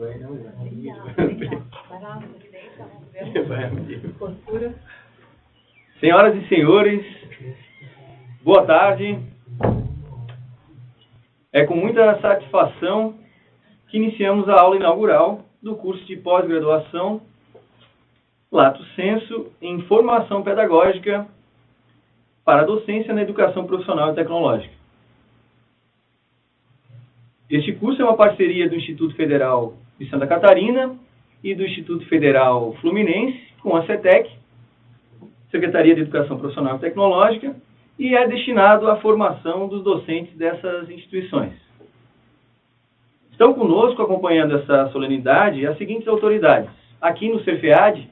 vai não, Postura. Senhoras e senhores, boa tarde. É com muita satisfação que iniciamos a aula inaugural do curso de pós-graduação Lato Sensu em Formação Pedagógica para a Docência na Educação Profissional e Tecnológica. Este curso é uma parceria do Instituto Federal de Santa Catarina e do Instituto Federal Fluminense com a CETEC, Secretaria de Educação Profissional e Tecnológica, e é destinado à formação dos docentes dessas instituições. Estão conosco, acompanhando essa solenidade, as seguintes autoridades. Aqui no CERFEAD,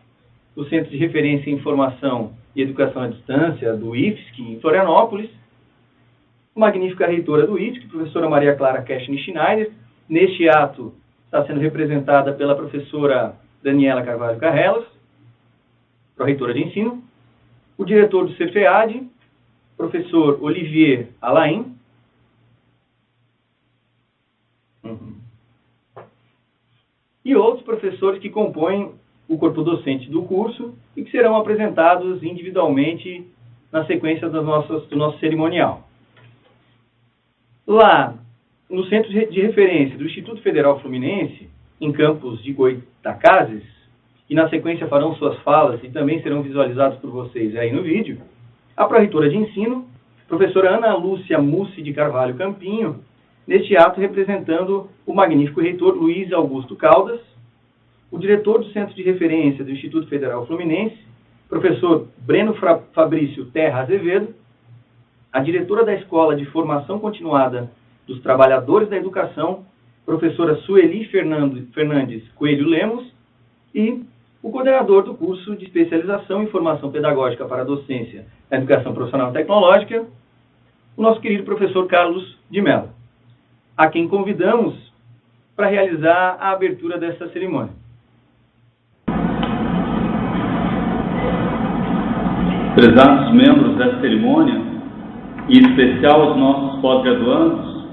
o Centro de Referência em Informação e Educação à Distância, do IFSC, em Florianópolis, a magnífica reitora do IFSC, professora Maria Clara Keschner Schneider. Neste ato está sendo representada pela professora Daniela Carvalho Carrelas, pró-reitora de ensino, o diretor do CERFEAD, professor Olivier Alain, e outros professores que compõem o corpo docente do curso e que serão apresentados individualmente na sequência do nosso cerimonial. Lá, no Centro de Referência do Instituto Federal Fluminense, em campus de Goitacazes, e na sequência farão suas falas e também serão visualizados por vocês aí no vídeo, a pró-reitora de ensino, professora Ana Lúcia Mussi de Carvalho Campinho, neste ato representando o magnífico reitor Luiz Augusto Caldas, o diretor do Centro de Referência do Instituto Federal Fluminense, professor Breno Fabrício Terra Azevedo, a diretora da Escola de Formação Continuada dos Trabalhadores da Educação, professora Sueli Fernandes Coelho Lemos, e o coordenador do curso de especialização em formação pedagógica para a docência na educação profissional e tecnológica, o nosso querido professor Carlos de Mello, a quem convidamos para realizar a abertura dessa cerimônia. Prezados membros dessa cerimônia, e em especial aos nossos pós-graduandos,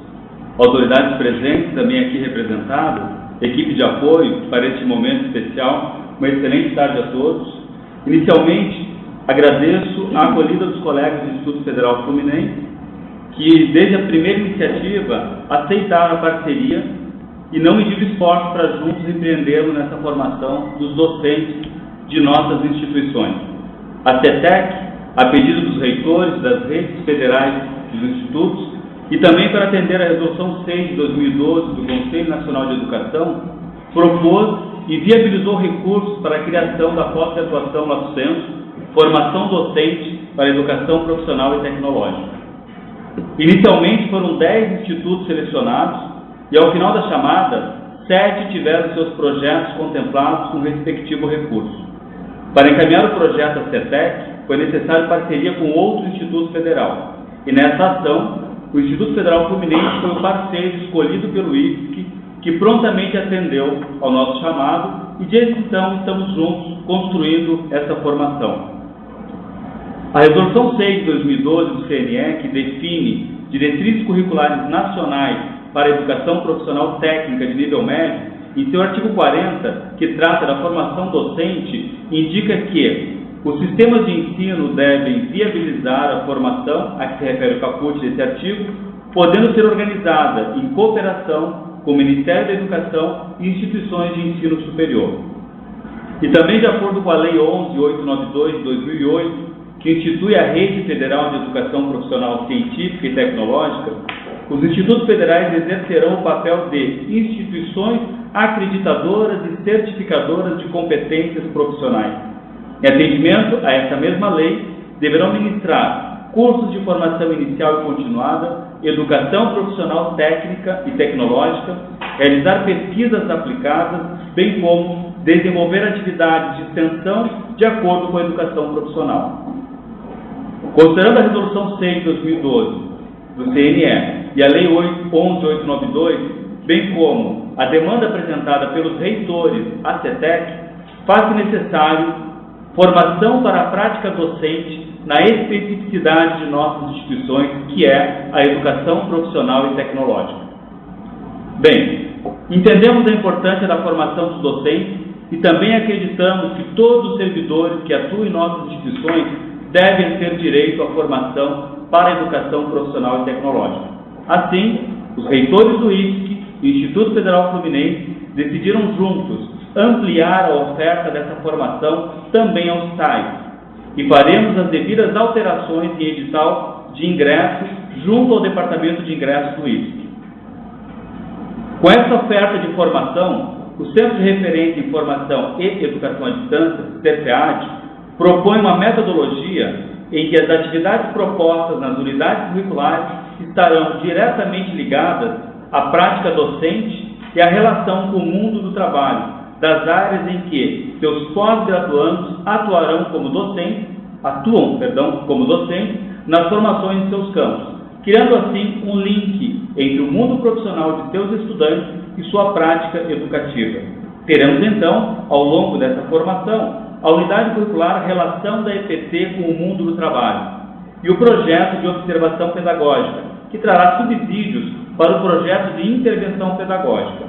autoridades presentes também aqui representadas, equipe de apoio para este momento especial, uma excelente tarde a todos. Inicialmente, agradeço a acolhida dos colegas do Instituto Federal Fluminense, que desde a primeira iniciativa aceitaram a parceria e não mediram esforço para juntos empreendermos nessa formação dos docentes de nossas instituições. A CETEC, a pedido dos reitores das redes federais dos institutos, e também para atender a Resolução 6 de 2012 do Conselho Nacional de Educação, propôs e viabilizou recursos para a criação da pós-graduação Lato Sensu, formação docente para a educação profissional e tecnológica. Inicialmente foram 10 institutos selecionados e, ao final da chamada, 7 tiveram seus projetos contemplados com o respectivo recurso. Para encaminhar o projeto à CETEC, foi necessário parceria com outro Instituto Federal. E nessa ação, o Instituto Federal Fluminense foi o parceiro escolhido pelo IFSC, que prontamente atendeu ao nosso chamado, e desde então estamos juntos construindo essa formação. A Resolução 6 de 2012 do CNE, que define diretrizes curriculares nacionais para a educação profissional técnica de nível médio, em seu artigo 40, que trata da formação docente, indica que os sistemas de ensino devem viabilizar a formação a que se refere o caput desse artigo, podendo ser organizada em cooperação com o Ministério da Educação e instituições de ensino superior. E também, de acordo com a Lei 11.892 de 2008, que institui a Rede Federal de Educação Profissional Científica e Tecnológica, os institutos federais exercerão o papel de instituições acreditadoras e certificadoras de competências profissionais. Em atendimento a essa mesma lei, deverão ministrar cursos de formação inicial e continuada, educação profissional técnica e tecnológica, realizar pesquisas aplicadas, bem como desenvolver atividades de extensão de acordo com a educação profissional. Considerando a Resolução 6 de 2012 do CNE e a Lei 11.892, bem como a demanda apresentada pelos reitores à CETEC, faz-se necessário formação para a prática docente na especificidade de nossas instituições, que é a educação profissional e tecnológica. Bem, Entendemos a importância da formação dos docentes e também acreditamos que todos os servidores que atuam em nossas instituições devem ter direito à formação para a educação profissional e tecnológica. Assim, os reitores do IFSC e do Instituto Federal Fluminense decidiram juntos ampliar a oferta dessa formação também aos STAIs e faremos as devidas alterações em edital de ingressos junto ao Departamento de Ingressos do IFSC. Com essa oferta de formação, o Centro de Referência em Formação e Educação à Distância, CERFEAD, propõe uma metodologia em que as atividades propostas nas unidades curriculares estarão diretamente ligadas à prática docente e à relação com o mundo do trabalho, das áreas em que seus pós-graduandos atuam como docentes nas formações de seus campos, criando assim um link entre o mundo profissional de seus estudantes e sua prática educativa. Teremos então, ao longo dessa formação, a unidade curricular Relação da EPT com o mundo do trabalho e o projeto de observação pedagógica, que trará subsídios para o projeto de intervenção pedagógica.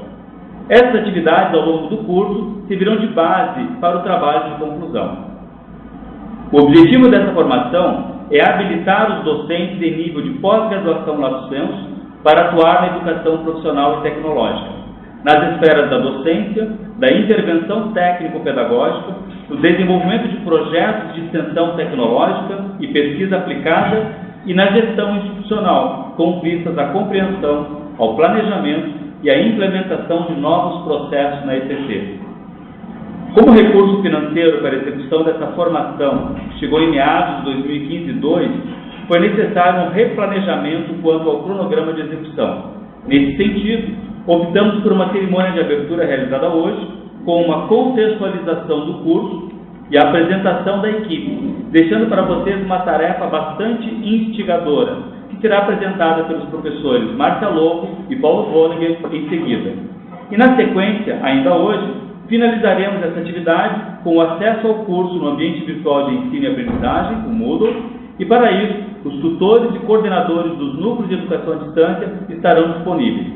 Essas atividades, ao longo do curso, servirão de base para o trabalho de conclusão. O objetivo dessa formação é habilitar os docentes em nível de pós-graduação lato sensu para atuar na educação profissional e tecnológica, nas esferas da docência, da intervenção técnico-pedagógica, do desenvolvimento de projetos de extensão tecnológica e pesquisa aplicada e na gestão institucional, com vistas à compreensão, ao planejamento e à implementação de novos processos na EPT. Como recurso financeiro para a execução dessa formação chegou em meados de 2015-2, foi necessário um replanejamento quanto ao cronograma de execução. Nesse sentido, optamos por uma cerimônia de abertura realizada hoje, com uma contextualização do curso e a apresentação da equipe, deixando para vocês uma tarefa bastante instigadora, que será apresentada pelos professores Márcia Lobo e Paulo Voliger em seguida. E na sequência, ainda hoje, finalizaremos essa atividade com o acesso ao curso no ambiente virtual de ensino e aprendizagem, o Moodle, e para isso, os tutores e coordenadores dos núcleos de educação à distância estarão disponíveis.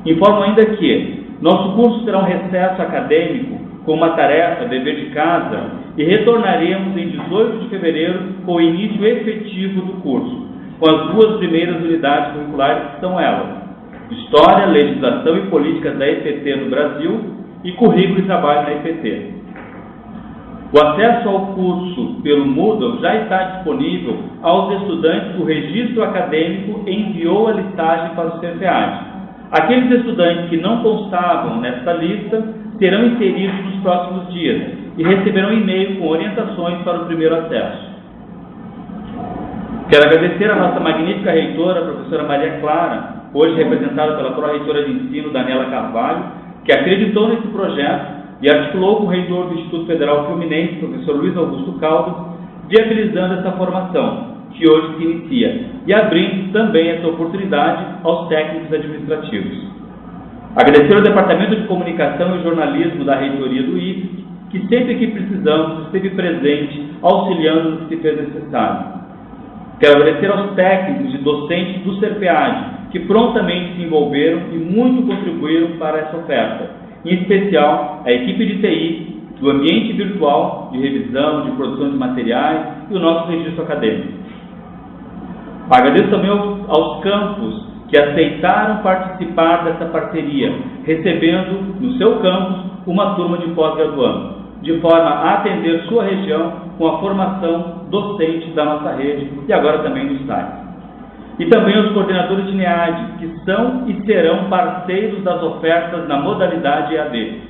Informo ainda que nosso curso terá um recesso acadêmico com uma tarefa, dever de casa, e retornaremos em 18 de fevereiro com o início efetivo do curso, com as duas primeiras unidades curriculares que são elas: História, Legislação e Políticas da EPT no Brasil e Currículo e Trabalho na EPT. O acesso ao curso pelo Moodle já está disponível aos estudantes que o registro acadêmico enviou a listagem para o CERFEAD. Aqueles estudantes que não constavam nesta lista serão inseridos nos próximos dias e receberão e-mail com orientações para o primeiro acesso. Quero agradecer a nossa magnífica reitora, a professora Maria Clara, hoje representada pela pró-reitora de ensino, Daniela Carvalho, que acreditou nesse projeto e articulou com o reitor do Instituto Federal Fluminense, professor Luiz Augusto Caldas, viabilizando essa formação, que hoje se inicia, e abrindo também essa oportunidade aos técnicos administrativos. Agradecer ao Departamento de Comunicação e Jornalismo da Reitoria do IFSC, que sempre que precisamos esteve presente, auxiliando no que se fez necessário. Quero agradecer aos técnicos e docentes do CERFEAD, que prontamente se envolveram e muito contribuíram para essa oferta, em especial a equipe de TI, do ambiente virtual, de revisão, de produção de materiais e o nosso registro acadêmico. Agradeço também aos campus que aceitaram participar dessa parceria, recebendo no seu campus uma turma de pós-graduandos, de forma a atender sua região com a formação docente da nossa rede e agora também do STAI. E também os coordenadores de NEAD, que são e serão parceiros das ofertas na modalidade EAD.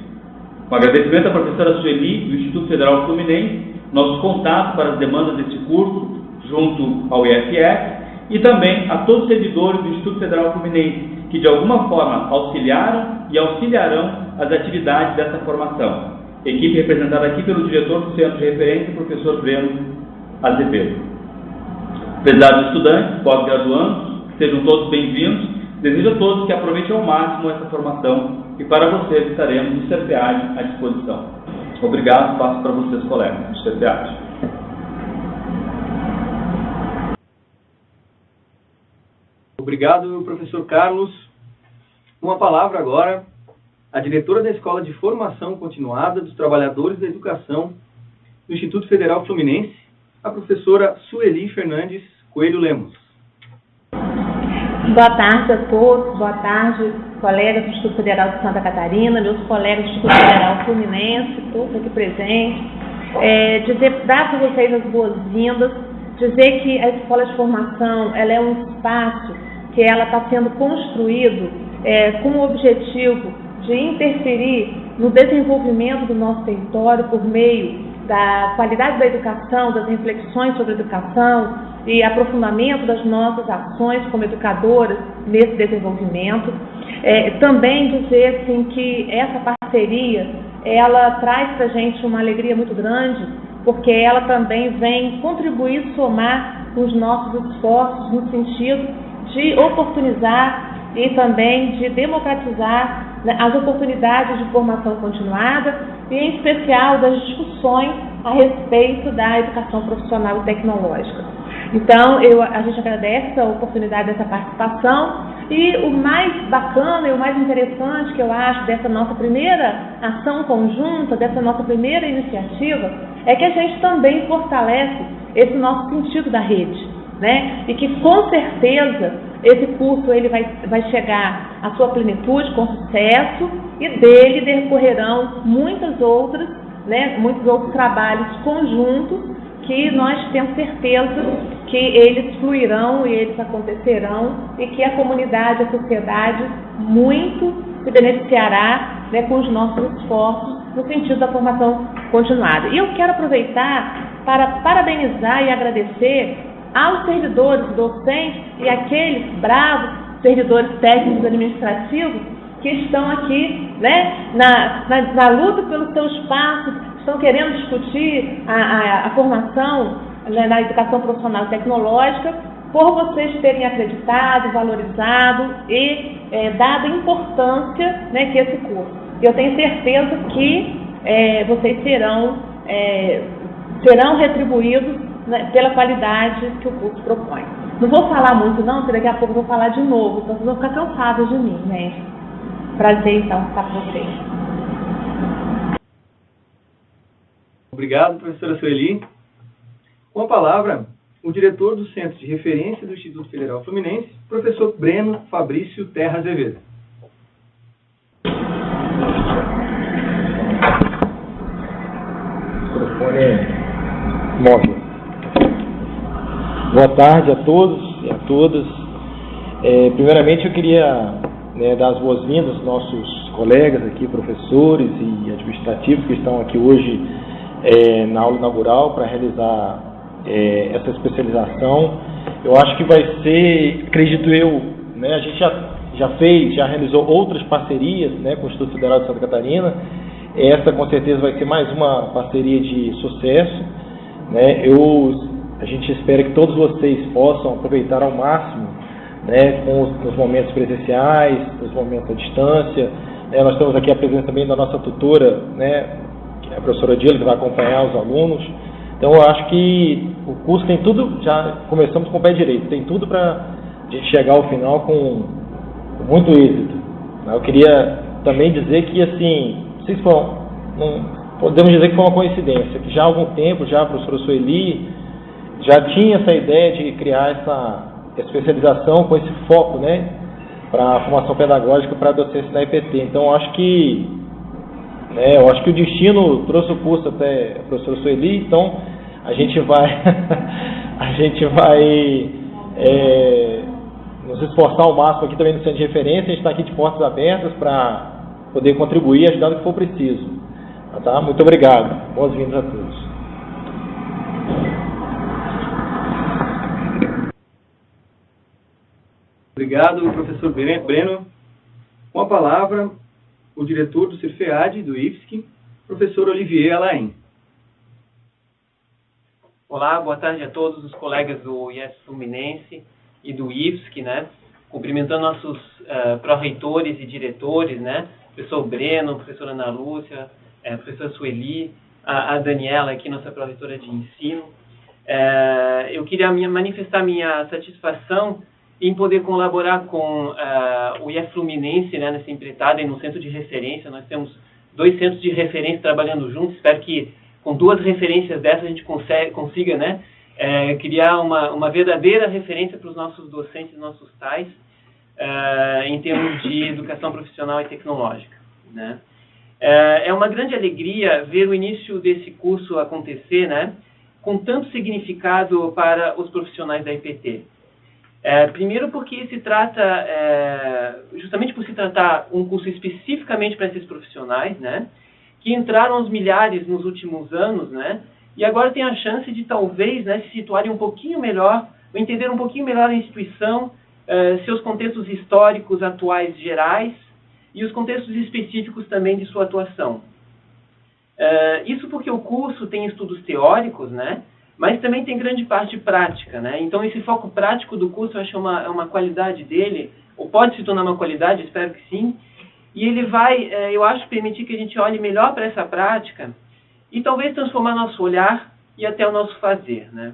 Um agradecimento à professora Sueli, do Instituto Federal Fluminense, nosso contato para as demandas deste curso, junto ao IFF, e também a todos os servidores do Instituto Federal Fluminense, que de alguma forma auxiliaram e auxiliarão as atividades dessa formação. Equipe representada aqui pelo diretor do Centro de Referência, professor Breno Azevedo. Prezados estudantes, pós-graduandos, sejam todos bem-vindos. Desejo a todos que aproveitem ao máximo essa formação e para vocês estaremos no CERFEAD à disposição. Obrigado, passo para vocês, colegas do CERFEAD. Obrigado, professor Carlos. Uma palavra agora a diretora da Escola de Formação Continuada dos Trabalhadores da Educação do Instituto Federal Fluminense, a professora Sueli Fernandes Coelho Lemos. Boa tarde a todos, boa tarde, colegas do Instituto Federal de Santa Catarina, meus colegas do Instituto Federal Fluminense, todos aqui presentes. Dar para vocês as boas-vindas, dizer que a Escola de Formação ela é um espaço que ela está sendo construído com o objetivo de interferir no desenvolvimento do nosso território por meio da qualidade da educação, das reflexões sobre a educação e aprofundamento das nossas ações como educadoras nesse desenvolvimento. Também dizer assim, que essa parceria ela traz para a gente uma alegria muito grande, porque ela também vem contribuir, somar com os nossos esforços no sentido de oportunizar e também de democratizar as oportunidades de formação continuada e, em especial, das discussões a respeito da educação profissional e tecnológica. Então, a gente agradece a oportunidade dessa participação e o mais bacana e o mais interessante que eu acho dessa nossa primeira ação conjunta, dessa nossa primeira iniciativa, é que a gente também fortalece esse nosso sentido da rede, né? E que, com certeza, esse curso ele vai chegar à sua plenitude com sucesso e dele decorrerão muitos outros trabalhos conjuntos que nós temos certeza que eles fluirão e eles acontecerão e que a comunidade, a sociedade muito se beneficiará, né, com os nossos esforços no sentido da formação continuada. E eu quero aproveitar para parabenizar e agradecer aos servidores docentes e aqueles bravos servidores técnicos administrativos que estão aqui, né, na luta pelo seu espaço, estão querendo discutir a formação, né, na educação profissional e tecnológica, por vocês terem acreditado, valorizado e dado importância, né, que esse curso. Eu tenho certeza que vocês serão retribuídos, né, pela qualidade que o curso propõe. Não vou falar muito não, porque daqui a pouco eu vou falar de novo, então vocês vão ficar cansados de mim, né? Prazer, então, estar com vocês. Obrigado, professora Sueli. Com a palavra, o diretor do Centro de Referência do Instituto Federal Fluminense, professor Breno Fabrício Terra Azevedo. O microfone móvel. Boa tarde a todos e a todas. Primeiramente, eu queria dar as boas-vindas aos nossos colegas aqui, professores e administrativos que estão aqui hoje na aula inaugural para realizar essa especialização. Eu acho que vai ser, acredito eu, né, a gente já realizou outras parcerias, né, com o Instituto Federal de Santa Catarina. Essa, com certeza, vai ser mais uma parceria de sucesso, né? A gente espera que todos vocês possam aproveitar ao máximo, né, com os momentos presenciais, os momentos à distância. Nós temos aqui a presença também da nossa tutora, né, que é a professora Dila, que vai acompanhar os alunos. Então, eu acho que o curso tem tudo, já começamos com o pé direito, tem tudo para chegar ao final com muito êxito. Eu queria também dizer que, assim, podemos dizer que foi uma coincidência, que já há algum tempo, já a professora Sueli já tinha essa ideia de criar essa especialização com esse foco, né, para a formação pedagógica para a docência na EPT. Então, eu acho que o destino trouxe o curso até a professora Sueli, então a gente vai nos esforçar ao máximo aqui também no centro de referência. A gente está aqui de portas abertas para poder contribuir, ajudar no que for preciso. Tá? Muito obrigado. Boas-vindas a todos. Obrigado, professor Breno. Com a palavra, o diretor do CIRFEAD, do IFSC, professor Olivier Alain. Olá, boa tarde a todos os colegas do IES Fluminense e do IFSC, né? Cumprimentando nossos pró-reitores e diretores, né? Professor Breno, professora Ana Lúcia, professora Sueli, a Daniela aqui, nossa pró-reitora de ensino. Eu queria manifestar minha satisfação em poder colaborar com o IF Fluminense, né, nessa empreitada e no centro de referência. Nós temos 2 centros de referência trabalhando juntos. Espero que com 2 referências dessas a gente consiga, né, criar uma verdadeira referência para os nossos docentes, nossos TAIs, em termos de educação profissional e tecnológica, né. É uma grande alegria ver o início desse curso acontecer, né, com tanto significado para os profissionais da IPT. Primeiro porque se trata, justamente por se tratar um curso especificamente para esses profissionais, né, que entraram aos milhares nos últimos anos, né, e agora tem a chance de talvez, né, se situarem um pouquinho melhor, ou entender um pouquinho melhor a instituição, seus contextos históricos atuais gerais, e os contextos específicos também de sua atuação. Isso porque o curso tem estudos teóricos, né, mas também tem grande parte prática, né? Então, esse foco prático do curso, eu acho uma qualidade dele, ou pode se tornar uma qualidade, espero que sim, e ele vai, eu acho, permitir que a gente olhe melhor para essa prática e talvez transformar nosso olhar e até o nosso fazer, né?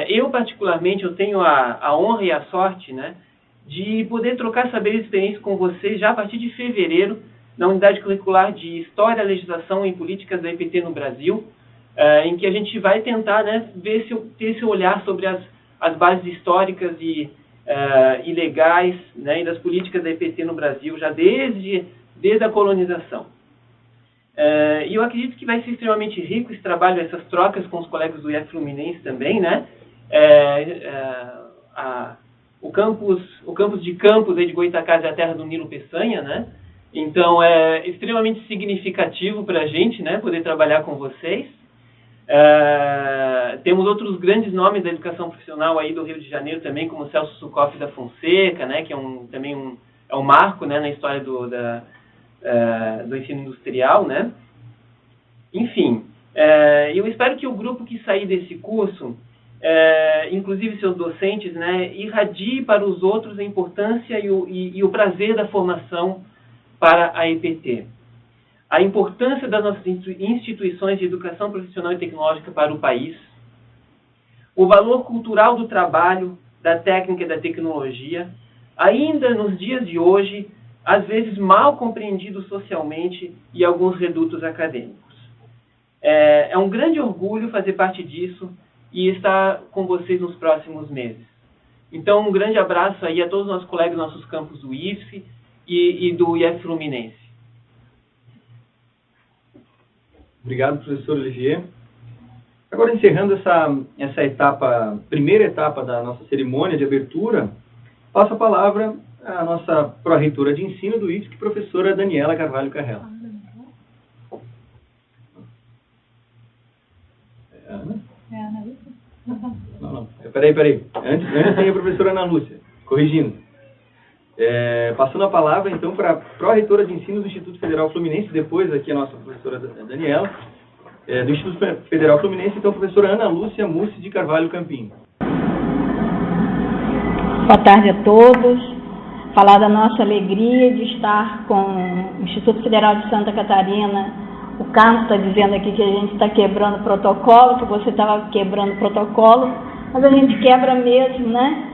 Eu, particularmente, eu tenho a honra e a sorte, né, de poder trocar saber e experiência com vocês já a partir de fevereiro, na unidade curricular de História, Legislação e Políticas da IPT no Brasil, em que a gente vai tentar, né, ter esse olhar sobre as bases históricas e legais, né, e das políticas da IPT no Brasil, já desde a colonização. E eu acredito que vai ser extremamente rico esse trabalho, essas trocas com os colegas do IF Fluminense também, né? O campus de Campos aí de Goytacazes é a terra do Nilo Peçanha, né? Então é extremamente significativo para a gente, né, poder trabalhar com vocês. Temos outros grandes nomes da educação profissional aí do Rio de Janeiro também, como Celso Sucoff da Fonseca, né, que é um marco, né, na história do ensino industrial, né. Enfim, eu espero que o grupo que sair desse curso, inclusive seus docentes, né, irradie para os outros a importância e o prazer da formação para a IPT. A importância das nossas instituições de educação profissional e tecnológica para o país, o valor cultural do trabalho, da técnica e da tecnologia, ainda nos dias de hoje, às vezes mal compreendido socialmente e alguns redutos acadêmicos. É um grande orgulho fazer parte disso e estar com vocês nos próximos meses. Então, um grande abraço aí a todos os nossos colegas dos nossos campos do IFSC e do IF Fluminense. Obrigado, professor Olivier. Agora, encerrando essa etapa, primeira etapa da nossa cerimônia de abertura, passo a palavra à nossa pró-reitora de ensino do IFSC, professora Daniela Carvalho Carrella. Não. Peraí. Antes tem a professora Ana Lúcia, corrigindo. Passando a palavra, então, para a pró-reitora de ensino do Instituto Federal Fluminense, depois aqui a nossa professora Daniela, do Instituto Federal Fluminense, então, a professora Ana Lúcia Mussi de Carvalho Campinho. Boa tarde a todos. Falar da nossa alegria de estar com o Instituto Federal de Santa Catarina. O Carlos está dizendo aqui que a gente está quebrando protocolo, que você estava quebrando protocolo, mas a gente quebra mesmo, né?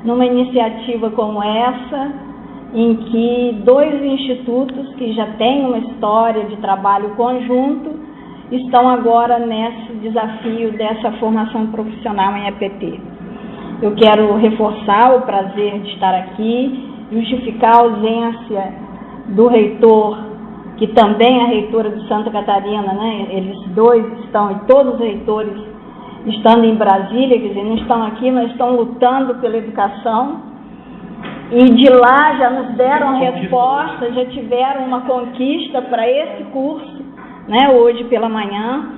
Numa iniciativa como essa, em que 2 institutos que já têm uma história de trabalho conjunto estão agora nesse desafio dessa formação profissional em EPT. Eu quero reforçar o prazer de estar aqui, justificar a ausência do reitor, que também é reitora de Santa Catarina, né? Eles 2 estão, e todos os reitores estando em Brasília, quer dizer, não estão aqui, mas estão lutando pela educação, e de lá já nos deram resposta, já tiveram uma conquista para esse curso, né, hoje pela manhã,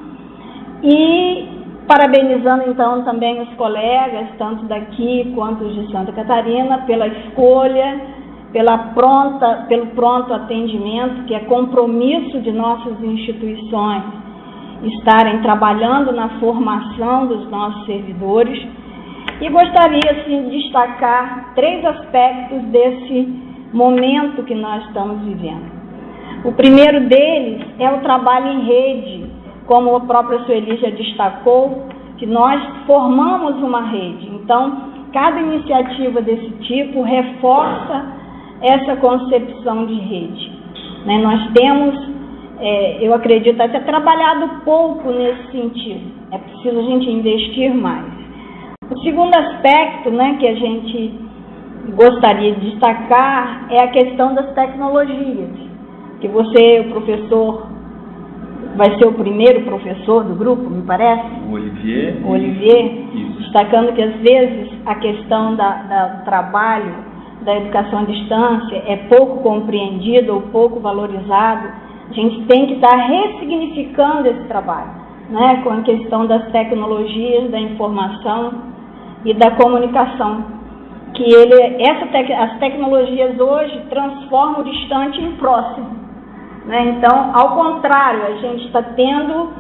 e parabenizando então também os colegas, tanto daqui quanto os de Santa Catarina, pela escolha, pelo pronto atendimento, que é compromisso de nossas instituições estarem trabalhando na formação dos nossos servidores. E gostaria, assim, de destacar 3 aspectos desse momento que nós estamos vivendo. O primeiro deles é o trabalho em rede, como a própria Sueli já destacou, que nós formamos uma rede. Então, cada iniciativa desse tipo reforça essa concepção de rede, né? Nós temos, eu acredito, até trabalhado pouco nesse sentido. É preciso a gente investir mais. O segundo aspecto, né, que a gente gostaria de destacar é a questão das tecnologias, que você, o professor, vai ser o primeiro professor do grupo, me parece? O Olivier. O Olivier, Isso. destacando que às vezes a questão do trabalho, da educação à distância é pouco compreendida ou pouco valorizado. A gente tem que estar ressignificando esse trabalho, né, com a questão das tecnologias, da informação e da comunicação. Que as tecnologias hoje transformam o distante em próximo, né? Então, ao contrário, a gente está tendo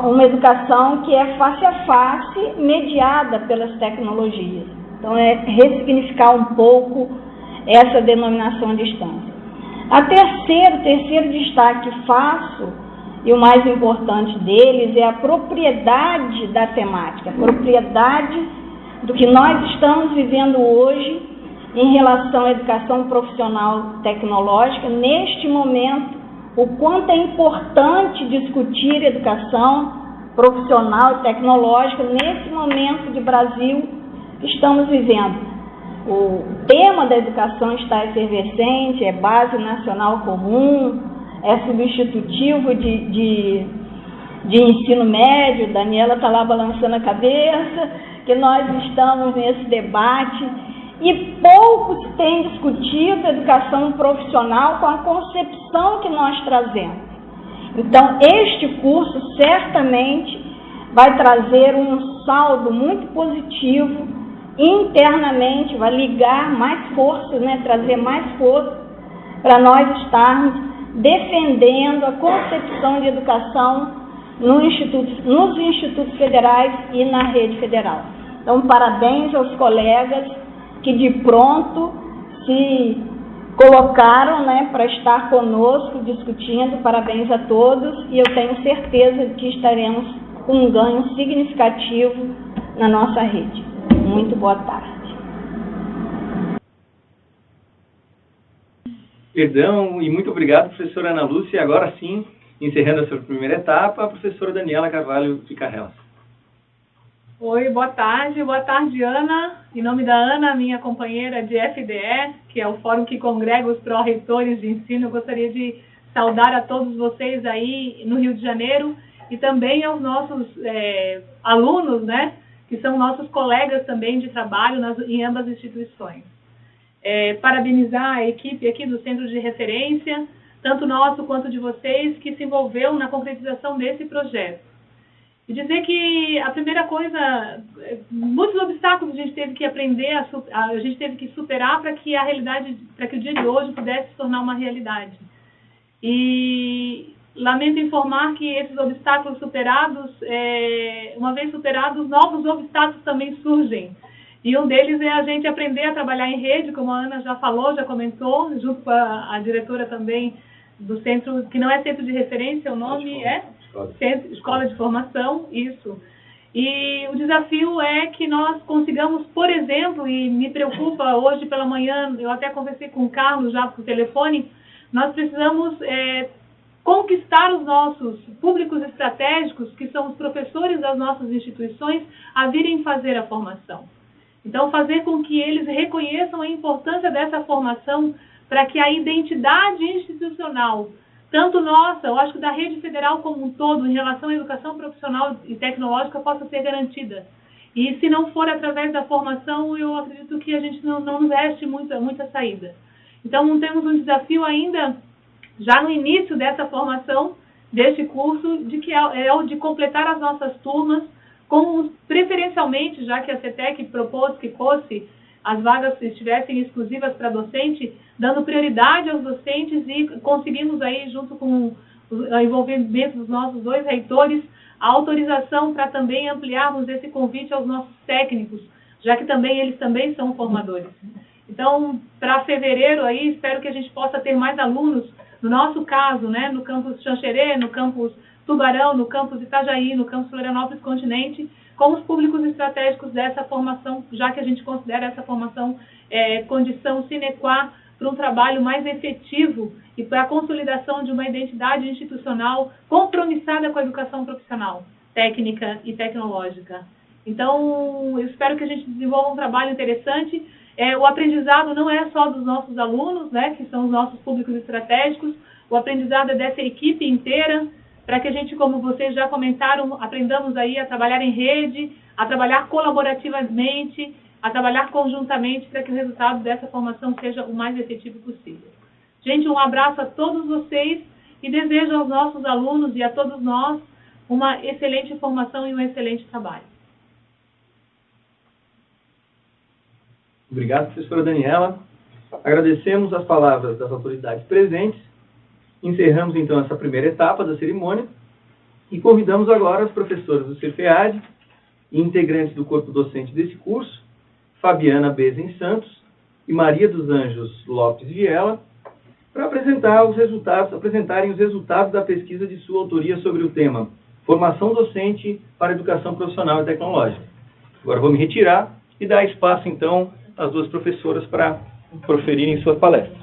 uma educação que é face a face, mediada pelas tecnologias. Então, é ressignificar um pouco essa denominação distância. O terceiro destaque que faço, e o mais importante deles, é a propriedade da temática, a propriedade do que nós estamos vivendo hoje em relação à educação profissional tecnológica. Neste momento, o quanto é importante discutir educação profissional e tecnológica nesse momento de Brasil que estamos vivendo. O tema da educação está efervescente, é base nacional comum, é substitutivo de ensino médio. Daniela está lá balançando a cabeça, que nós estamos nesse debate, e pouco se tem discutido a educação profissional com a concepção que nós trazemos. Então, este curso certamente vai trazer um saldo muito positivo internamente, vai ligar mais força, né, trazer mais força para nós estarmos defendendo a concepção de educação nos institutos federais e na rede federal. Então, parabéns aos colegas que de pronto se colocaram, né, para estar conosco discutindo. Parabéns a todos, e eu tenho certeza de que estaremos com um ganho significativo na nossa rede. Muito boa tarde. Perdão, e muito obrigado, professora Ana Lúcia. E agora sim, encerrando a sua primeira etapa, a professora Daniela Carvalho Ficarrelas. Oi, boa tarde, Ana. Em nome da Ana, minha companheira de FDE, que é o fórum que congrega os pró-reitores de ensino, eu gostaria de saudar a todos vocês aí no Rio de Janeiro e também aos nossos alunos, né, que são nossos colegas também de trabalho em ambas instituições. Parabenizar a equipe aqui do Centro de Referência, tanto nosso quanto de vocês, que se envolveu na concretização desse projeto. E dizer que a primeira coisa, muitos obstáculos a gente teve que aprender, a gente teve que superar para que a realidade, para que o dia de hoje pudesse se tornar uma realidade. E lamento informar que esses obstáculos superados, uma vez superados, novos obstáculos também surgem. E um deles é a gente aprender a trabalhar em rede, como a Ana já falou, já comentou, junto com a diretora também do centro, que não é centro de referência, o nome é Escola de Formação, isso. E o desafio é que nós consigamos, por exemplo, e me preocupa hoje pela manhã, eu até conversei com o Carlos já por telefone, nós precisamos conquistar os nossos públicos estratégicos, que são os professores das nossas instituições, a virem fazer a formação. Então, fazer com que eles reconheçam a importância dessa formação para que a identidade institucional, tanto nossa, eu acho que da rede federal como um todo, em relação à educação profissional e tecnológica, possa ser garantida. E se não for através da formação, eu acredito que a gente não veste muita saída. Então, temos um desafio ainda, já no início dessa formação, deste curso, é o de completar as nossas turmas, preferencialmente, já que a CETEC propôs que as vagas estivessem exclusivas para docente, dando prioridade aos docentes, e conseguimos aí, junto com o envolvimento dos nossos 2 reitores, a autorização para também ampliarmos esse convite aos nossos técnicos, já que eles também são formadores. Então, para fevereiro aí, espero que a gente possa ter mais alunos, no nosso caso, né, no campus Xanxerê, no campus Tubarão, no campus Itajaí, no campus Florianópolis Continente, com os públicos estratégicos dessa formação, já que a gente considera essa formação condição sine qua para um trabalho mais efetivo e para a consolidação de uma identidade institucional compromissada com a educação profissional, técnica e tecnológica. Então, eu espero que a gente desenvolva um trabalho interessante. O aprendizado não é só dos nossos alunos, né, que são os nossos públicos estratégicos, o aprendizado é dessa equipe inteira, para que a gente, como vocês já comentaram, aprendamos aí a trabalhar em rede, a trabalhar colaborativamente, a trabalhar conjuntamente para que o resultado dessa formação seja o mais efetivo possível. Gente, um abraço a todos vocês e desejo aos nossos alunos e a todos nós uma excelente formação e um excelente trabalho. Obrigado, professora Daniela. Agradecemos as palavras das autoridades presentes. Encerramos, então, essa primeira etapa da cerimônia e convidamos agora os professores do CEFEAD e integrantes do corpo docente desse curso, Fabiana Bezen Santos e Maria dos Anjos Lopes Viela, para apresentarem os resultados da pesquisa de sua autoria sobre o tema Formação Docente para Educação Profissional e Tecnológica. Agora vou me retirar e dar espaço, então, às duas professoras para proferirem suas palestras.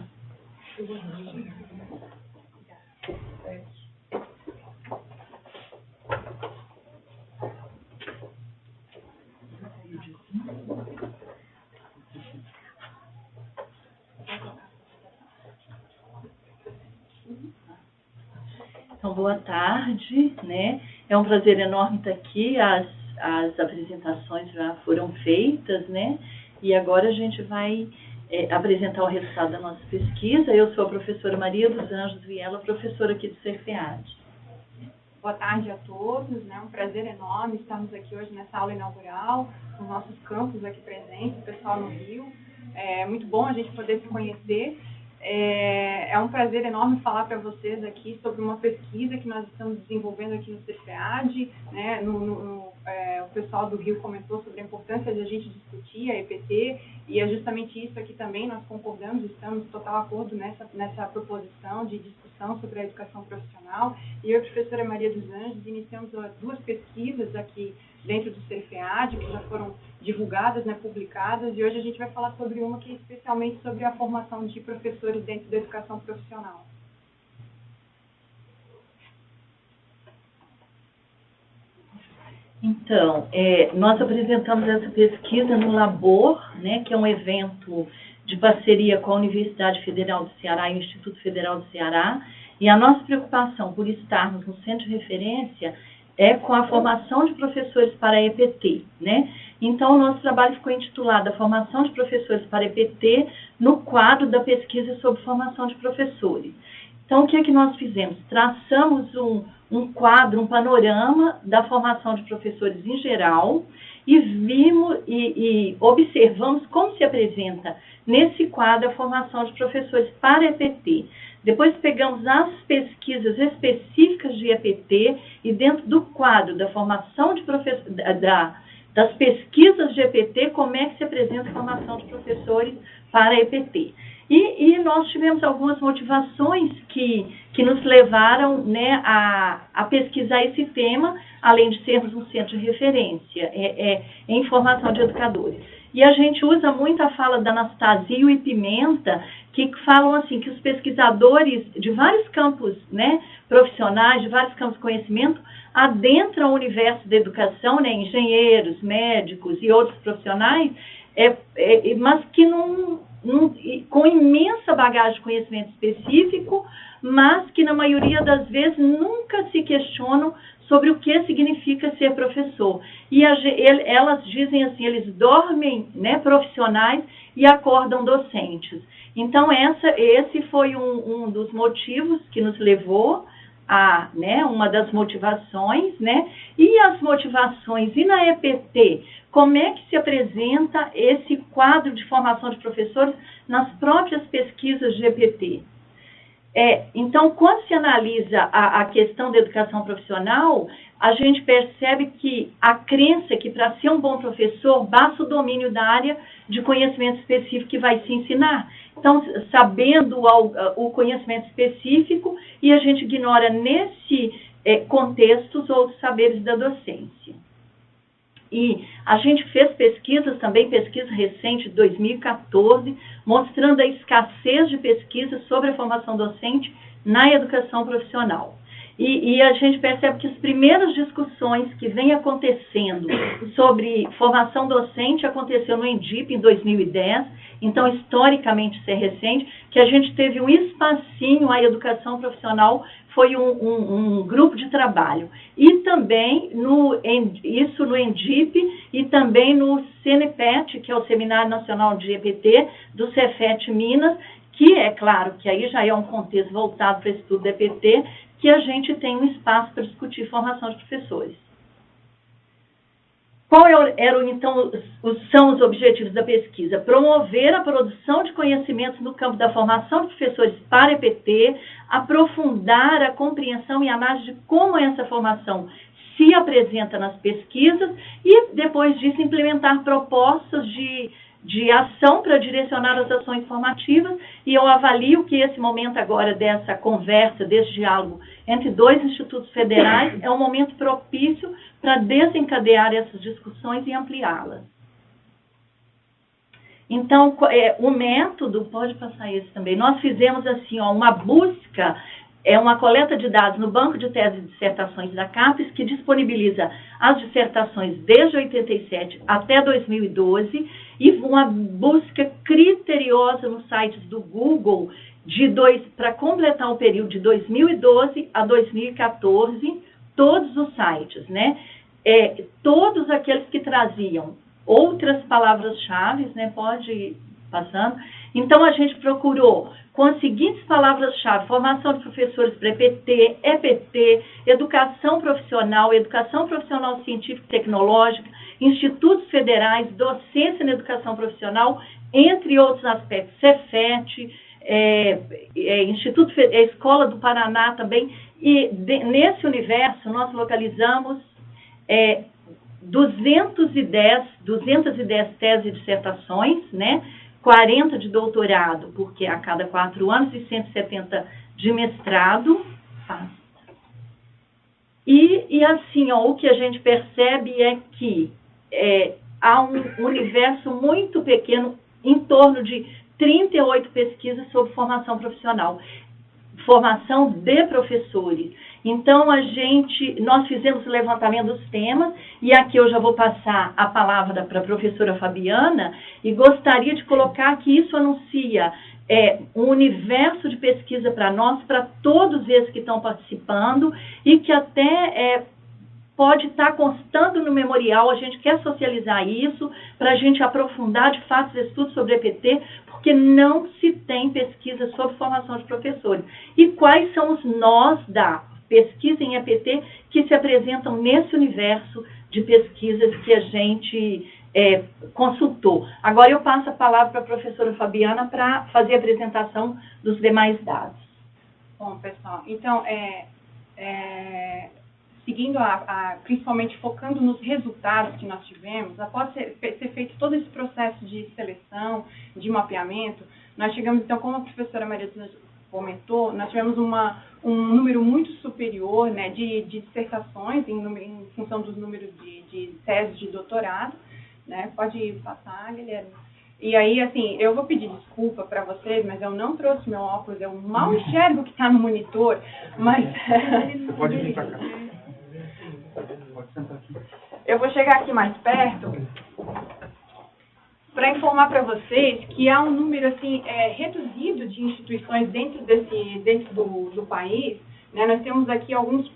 Então, boa tarde, né? É um prazer enorme estar aqui, as apresentações já foram feitas, né? E agora a gente vai apresentar o resultado da nossa pesquisa. Eu sou a professora Maria dos Anjos Viela, professora aqui do CEFEAD. Boa tarde a todos, né? Um prazer enorme estarmos aqui hoje nessa aula inaugural, com os nossos campos aqui presentes, o pessoal no Rio. É muito bom a gente poder se conhecer. É um prazer enorme falar para vocês aqui sobre uma pesquisa que nós estamos desenvolvendo aqui no CEFEAD, né? O pessoal do Rio comentou sobre a importância de a gente discutir a EPT, e é justamente isso aqui também, nós concordamos, estamos em total acordo nessa proposição de discussão sobre a educação profissional. E eu e a professora Maria dos Anjos iniciamos duas pesquisas aqui dentro do CEFEAD, que já foram divulgadas, né, publicadas, e hoje a gente vai falar sobre uma que é especialmente sobre a formação de professores dentro da educação profissional. Então, nós apresentamos essa pesquisa no Labor, né, que é um evento de parceria com a Universidade Federal do Ceará e o Instituto Federal do Ceará, e a nossa preocupação por estarmos no centro de referência é com a formação de professores para a EPT, né? Então, o nosso trabalho ficou intitulado A Formação de Professores para a EPT no quadro da pesquisa sobre formação de professores. Então, o que é que nós fizemos? Traçamos um quadro, um panorama da formação de professores em geral e vimos e observamos como se apresenta nesse quadro a formação de professores para EPT. Depois pegamos as pesquisas específicas de EPT e dentro do quadro da formação de professores, das pesquisas de EPT, como é que se apresenta a formação de professores para EPT. E nós tivemos algumas motivações que nos levaram, né, a pesquisar esse tema, além de sermos um centro de referência em formação de educadores. E a gente usa muito a fala da Anastasio e Pimenta, que falam assim, que os pesquisadores de vários campos, né, profissionais, de vários campos de conhecimento, adentram o universo da educação, né, engenheiros, médicos e outros profissionais, mas que com imensa bagagem de conhecimento específico, mas que na maioria das vezes nunca se questionam sobre o que significa ser professor. E elas dizem assim, eles dormem, né, profissionais e acordam docentes. Então, esse foi um dos motivos que nos levou a, né, uma das motivações, né, e as motivações, e na EPT, como é que se apresenta esse quadro de formação de professores nas próprias pesquisas de EPT? Então, quando se analisa a questão da educação profissional, a gente percebe que a crença que para ser um bom professor, basta o domínio da área de conhecimento específico que vai se ensinar. Então, sabendo o conhecimento específico, e a gente ignora nesse contexto os outros saberes da docência. E a gente fez pesquisas também, pesquisa recente de 2014, mostrando a escassez de pesquisas sobre a formação docente na educação profissional. E a gente percebe que as primeiras discussões que vêm acontecendo sobre formação docente aconteceu no ENDIP em 2010, então historicamente isso é recente, que a gente teve um espacinho, a educação profissional foi um grupo de trabalho. E também, isso no ENDIP e também no CNPET, que é o Seminário Nacional de EPT, do Cefet Minas, que é claro que aí já é um contexto voltado para o estudo do EPT, que a gente tem um espaço para discutir formação de professores. Então, são os objetivos da pesquisa? Promover a produção de conhecimentos no campo da formação de professores para EPT, aprofundar a compreensão e análise de como essa formação se apresenta nas pesquisas e, depois disso, implementar propostas de ação para direcionar as ações formativas, e eu avalio que esse momento agora dessa conversa, desse diálogo entre dois institutos federais, é um momento propício para desencadear essas discussões e ampliá-las. Então, o método, pode passar esse também, nós fizemos assim, uma busca, uma coleta de dados no banco de teses e dissertações da CAPES, que disponibiliza as dissertações desde 87 até 2012, e uma busca criteriosa nos sites do Google para completar o período de 2012 a 2014, todos os sites, né? Todos aqueles que traziam outras palavras-chave, né? Pode ir passando. Então, a gente procurou com as seguintes palavras-chave: formação de professores para EPT, EPT, educação profissional científica e tecnológica, institutos federais, docência na educação profissional, entre outros aspectos, Cefet, Escola do Paraná também. E nesse universo nós localizamos 210 teses e dissertações, né? 40 de doutorado, porque a cada 4 anos, e 170 de mestrado. E assim, o que a gente percebe é que há um universo muito pequeno, em torno de 38 pesquisas sobre formação profissional, formação de professores. Então, nós fizemos o levantamento dos temas, e aqui eu já vou passar a palavra para a professora Fabiana, e gostaria de colocar que isso anuncia um universo de pesquisa para nós, para todos esses que estão participando, e que até pode estar constando no memorial. A gente quer socializar isso, para a gente aprofundar de fato os estudos sobre EPT, porque não se tem pesquisa sobre formação de professores. E quais são os nós da pesquisa em EPT que se apresentam nesse universo de pesquisas que a gente consultou. Agora eu passo a palavra para a professora Fabiana para fazer a apresentação dos demais dados. Bom, pessoal, então, seguindo principalmente focando nos resultados que nós tivemos, após ser feito todo esse processo de seleção, de mapeamento, nós chegamos, então, como a professora Maria comentou, nós tivemos um número muito superior, né, de dissertações em função dos números de teses de doutorado, né? Pode passar, Guilherme. E aí, assim, eu vou pedir desculpa para vocês, mas eu não trouxe meu óculos, eu mal enxergo o que está no monitor, mas... Você pode vir para cá. Pode sentar aqui. Eu vou chegar aqui mais perto para informar para vocês que há um número assim reduzido de instituições dentro do país, né? Nós temos aqui alguns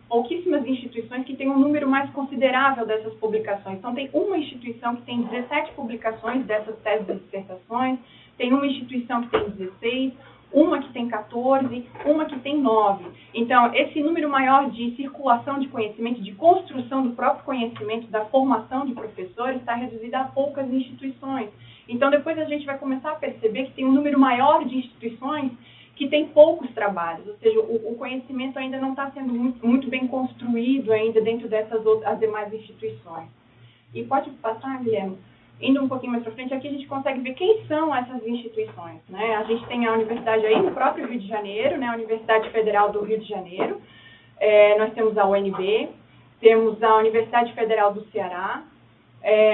pouquíssimas instituições que têm um número mais considerável dessas publicações. Então, tem uma instituição que tem 17 publicações dessas teses e dissertações, tem uma instituição que tem 16, uma que tem 14, uma que tem 9. Então, esse número maior de circulação de conhecimento, de construção do próprio conhecimento, da formação de professores, está reduzido a poucas instituições. Então, depois a gente vai começar a perceber que tem um número maior de instituições que tem poucos trabalhos, ou seja, o conhecimento ainda não está sendo muito bem construído ainda dentro as demais instituições. E pode passar, Guilherme? Indo um pouquinho mais para frente, aqui a gente consegue ver quem são essas instituições, né? A gente tem a universidade aí no próprio Rio de Janeiro, né? A Universidade Federal do Rio de Janeiro, nós temos a UNB, temos a Universidade Federal do Ceará,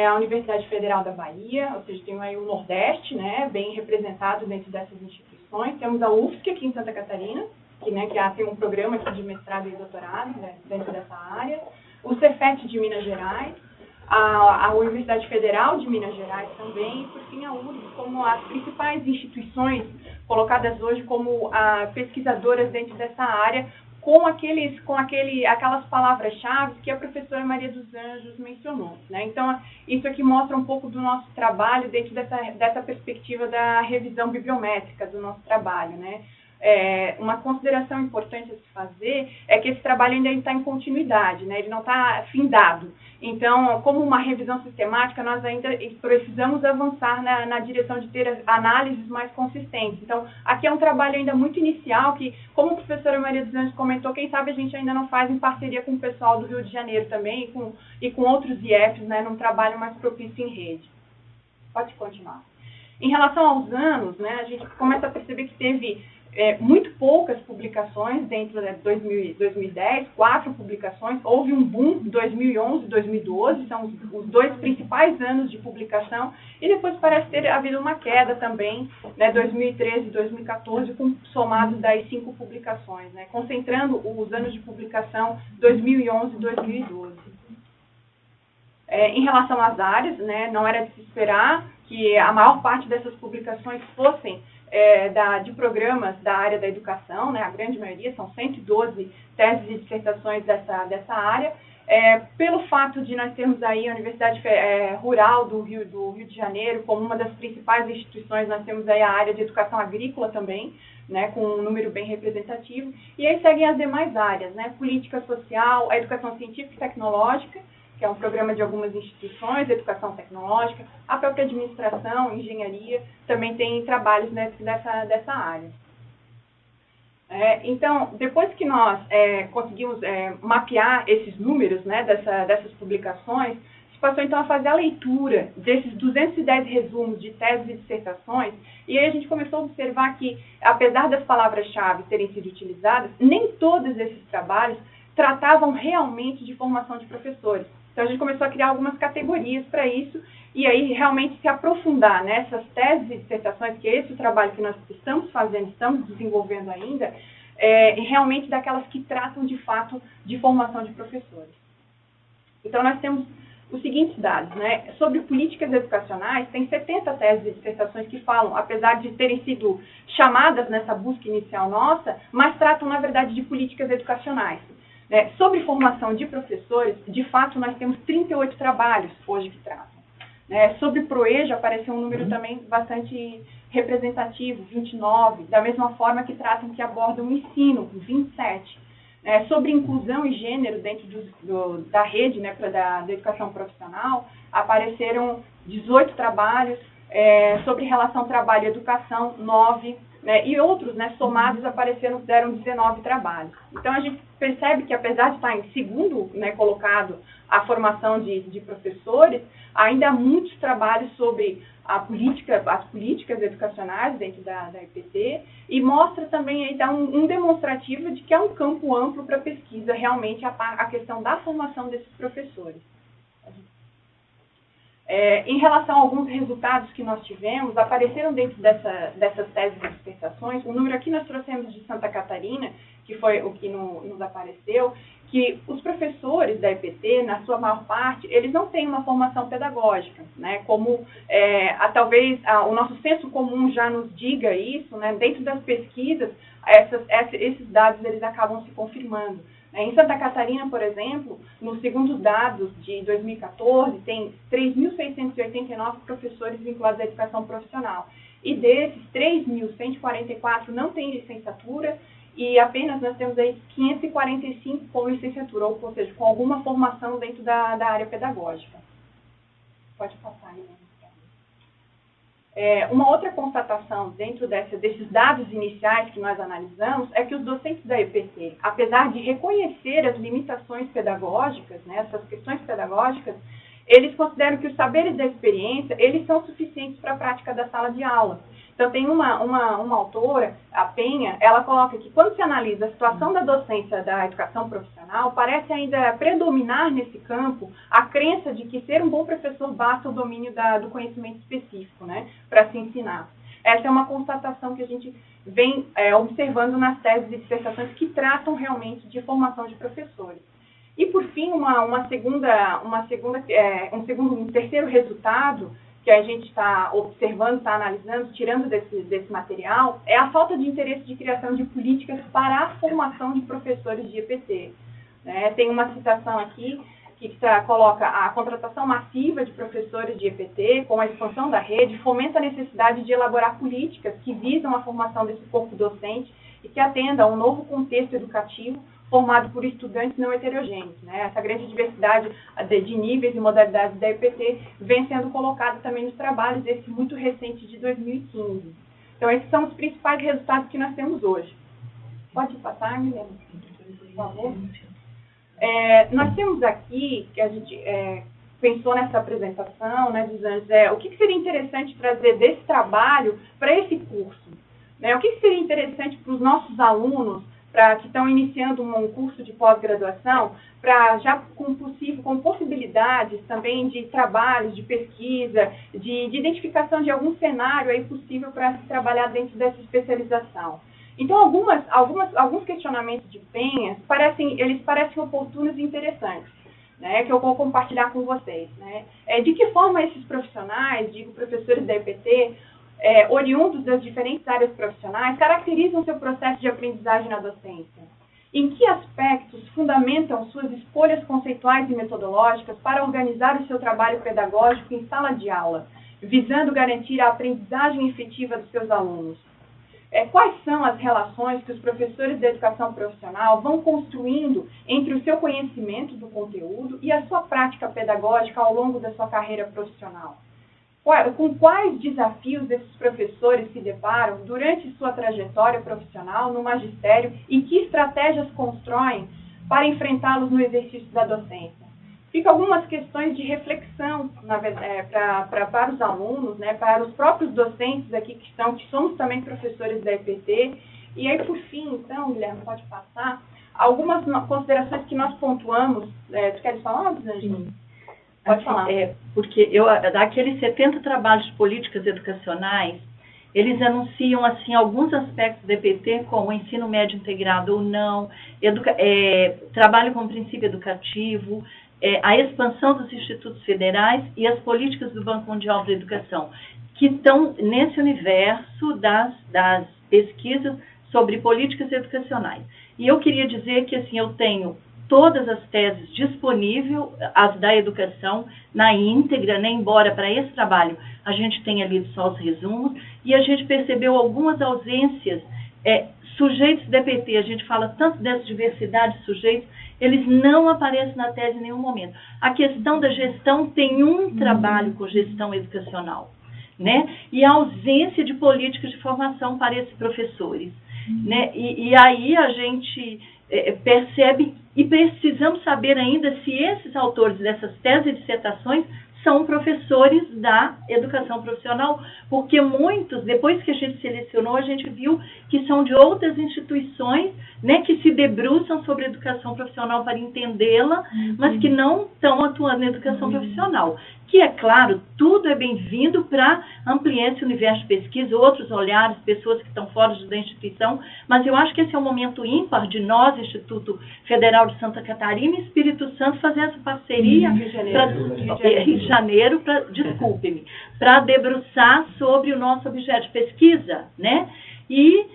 a Universidade Federal da Bahia, ou seja, tem aí o Nordeste, né, bem representado dentro dessas instituições. Temos a UFSC aqui em Santa Catarina, que tem um programa aqui de mestrado e doutorado, né, dentro dessa área. O Cefet de Minas Gerais, a Universidade Federal de Minas Gerais também, e por fim a URGS, como as principais instituições colocadas hoje como pesquisadoras dentro dessa área, com aquelas palavras-chave que a professora Maria dos Anjos mencionou, né? Então, isso aqui mostra um pouco do nosso trabalho dentro dessa perspectiva da revisão bibliométrica do nosso trabalho, né? Uma consideração importante a se fazer é que esse trabalho ainda está em continuidade, né? Ele não está findado. Então, como uma revisão sistemática, nós ainda precisamos avançar na direção de ter análises mais consistentes. Então, aqui é um trabalho ainda muito inicial que, como a professora Maria dos Anjos comentou, quem sabe a gente ainda não faz em parceria com o pessoal do Rio de Janeiro também e com outros IEFs, né, num trabalho mais propício em rede. Pode continuar. Em relação aos anos, né, a gente começa a perceber que teve muito poucas publicações dentro de 2010, 4 publicações. Houve um boom em 2011 e 2012, são os 2 principais anos de publicação, e depois parece ter havido uma queda também, né, 2013 e 2014, com somados das 5 publicações, né, concentrando os anos de publicação 2011 e 2012. Em relação às áreas, né, não era de se esperar que a maior parte dessas publicações fossem de programas da área da educação, né, a grande maioria, são 112 teses e dissertações dessa área, pelo fato de nós termos aí a Universidade Rural do Rio de Janeiro como uma das principais instituições. Nós temos aí a área de educação agrícola também, né, com um número bem representativo, e aí seguem as demais áreas, né, política social, a educação científica e tecnológica, que é um programa de algumas instituições, educação tecnológica, a própria administração, engenharia, também tem trabalhos dessa área. Então, depois que nós conseguimos mapear esses números, né, dessas publicações, se passou então a fazer a leitura desses 210 resumos de teses e dissertações, e aí a gente começou a observar que, apesar das palavras-chave terem sido utilizadas, nem todos esses trabalhos tratavam realmente de formação de professores. Então, a gente começou a criar algumas categorias para isso, e aí realmente se aprofundar nessas teses e dissertações, que é esse o trabalho que nós estamos fazendo, estamos desenvolvendo ainda, realmente daquelas que tratam de fato de formação de professores. Então, nós temos os seguintes dados, né? Sobre políticas educacionais, tem 70 teses e dissertações que falam, apesar de terem sido chamadas nessa busca inicial nossa, mas tratam, na verdade, de políticas educacionais. Sobre formação de professores, de fato, nós temos 38 trabalhos hoje que tratam. Sobre ProEJA, apareceu um número também bastante representativo, 29, da mesma forma que tratam, que abordam o ensino, 27. Sobre inclusão e gênero dentro da rede, né, da educação profissional, apareceram 18 trabalhos. Sobre relação trabalho e educação, 9, né, e outros, né, somados deram 19 trabalhos. Então, a gente percebe que, apesar de estar em segundo, né, colocado a formação de professores, ainda há muitos trabalhos sobre as políticas educacionais dentro da EPT, e mostra também aí, dá um demonstrativo de que é um campo amplo para pesquisa, realmente, a questão da formação desses professores. Em relação a alguns resultados que nós tivemos, apareceram dentro dessas teses e dissertações, o número aqui nós trouxemos de Santa Catarina, que foi o que nos apareceu, que os professores da EPT, na sua maior parte, eles não têm uma formação pedagógica, né, como talvez o nosso senso comum já nos diga isso, né, dentro das pesquisas, esses dados eles acabam se confirmando. Em Santa Catarina, por exemplo, nos segundos dados de 2014, tem 3.689 professores vinculados à educação profissional. E desses, 3.144 não têm licenciatura, e apenas nós temos aí 545 com licenciatura, ou seja, com alguma formação dentro da área pedagógica. Pode passar aí, né? Uma outra constatação dentro desses dados iniciais que nós analisamos é que os docentes da EPT, apesar de reconhecer as limitações pedagógicas, né, essas questões pedagógicas, eles consideram que os saberes da experiência, eles são suficientes para a prática da sala de aula. Então, tem uma autora, a Penha, ela coloca que quando se analisa a situação da docência da educação profissional, parece ainda predominar nesse campo a crença de que ser um bom professor basta o domínio do conhecimento específico, né, para se ensinar. Essa é uma constatação que a gente vem observando nas teses e dissertações que tratam realmente de formação de professores. E, por fim, um terceiro resultado que a gente está observando, está analisando, tirando desse material, é a falta de interesse de criação de políticas para a formação de professores de EPT. Né? Tem uma citação aqui que coloca a contratação massiva de professores de EPT, com a expansão da rede, fomenta a necessidade de elaborar políticas que visam a formação desse corpo docente e que atenda a um novo contexto educativo formado por estudantes não heterogêneos. Né? Essa grande diversidade de níveis e modalidades da EPT vem sendo colocada também nos trabalhos desse muito recente de 2015. Então, esses são os principais resultados que nós temos hoje. Pode passar, Guilherme? Por favor. Nós temos aqui, que a gente pensou nessa apresentação, né, dos anjos, o que seria interessante trazer desse trabalho para esse curso? Né? O que seria interessante para os nossos alunos que estão iniciando um curso de pós-graduação, já com possibilidades também de trabalhos, de pesquisa, de identificação de algum cenário aí possível para se trabalhar dentro dessa especialização. Então, alguns questionamentos de Penha, eles parecem oportunos e interessantes, né, que eu vou compartilhar com vocês. Né? De que forma esses profissionais, professores da EPT, oriundos das diferentes áreas profissionais, caracterizam seu processo de aprendizagem na docência? Em que aspectos fundamentam suas escolhas conceituais e metodológicas para organizar o seu trabalho pedagógico em sala de aula, visando garantir a aprendizagem efetiva dos seus alunos? Quais são as relações que os professores da educação profissional vão construindo entre o seu conhecimento do conteúdo e a sua prática pedagógica ao longo da sua carreira profissional? Com quais desafios esses professores se deparam durante sua trajetória profissional no magistério e que estratégias constroem para enfrentá-los no exercício da docência? Fica algumas questões de reflexão, na verdade, para os alunos, né, para os próprios docentes aqui que somos também professores da EPT. E aí, por fim, então, Guilherme, pode passar, algumas considerações que nós pontuamos. Tu queres falar, Angelina? Pode falar. Porque daqueles 70 trabalhos de políticas educacionais, eles anunciam assim alguns aspectos do EPT, como ensino médio integrado ou não, trabalho com princípio educativo, a expansão dos institutos federais e as políticas do Banco Mundial da Educação, que estão nesse universo das pesquisas sobre políticas educacionais. E eu queria dizer que assim, eu tenho todas as teses disponíveis, as da educação, na íntegra, né? Embora para esse trabalho a gente tenha lido só os resumos, e a gente percebeu algumas ausências, sujeitos da EPT, a gente fala tanto dessa diversidade de sujeitos, eles não aparecem na tese em nenhum momento. A questão da gestão tem um trabalho com gestão educacional, né? E a ausência de políticas de formação para esses professores, né? E aí a gente percebe e precisamos saber ainda se esses autores dessas teses e dissertações são professores da educação profissional, porque muitos, depois que a gente selecionou, a gente viu que são de outras instituições, né, que se debruçam sobre a educação profissional para entendê-la, mas que não estão atuando na educação profissional. Que, é claro, tudo é bem-vindo para ampliar esse universo de pesquisa, outros olhares, pessoas que estão fora da instituição, mas eu acho que esse é um momento ímpar de nós, Instituto Federal de Santa Catarina e Espírito Santo, fazer essa parceria Rio de Janeiro, para debruçar sobre o nosso objeto de pesquisa, né? E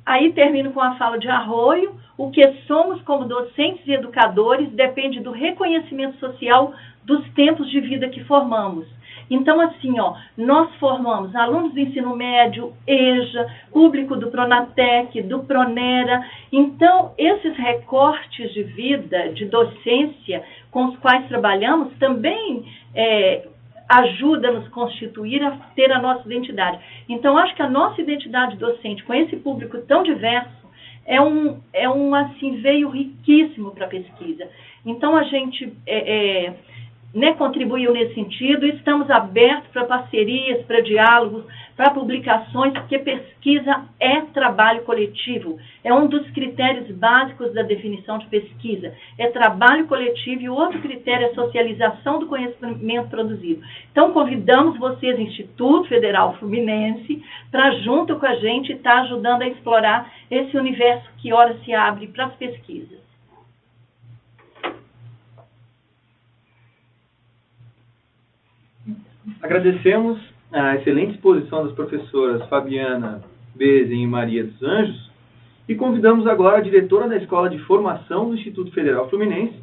aí termino com a fala de Arroio: o que somos como docentes e educadores depende do reconhecimento social dos tempos de vida que formamos. Então, assim, nós formamos alunos do ensino médio, EJA, público do Pronatec, do Pronera. Então, esses recortes de vida, de docência, com os quais trabalhamos, também ajuda a nos constituir, a ter a nossa identidade. Então, acho que a nossa identidade docente, com esse público tão diverso, é um assim, veio riquíssimo para a pesquisa. Então, a gente contribuiu nesse sentido, e estamos abertos para parcerias, para diálogos, para publicações, porque pesquisa é trabalho coletivo. É um dos critérios básicos da definição de pesquisa. É trabalho coletivo, e o outro critério é socialização do conhecimento produzido. Então, convidamos vocês, Instituto Federal Fluminense, para, junto com a gente, estar ajudando a explorar esse universo que ora se abre para as pesquisas. Agradecemos a excelente exposição das professoras Fabiana Bezen e Maria dos Anjos e convidamos agora a diretora da Escola de Formação do Instituto Federal Fluminense,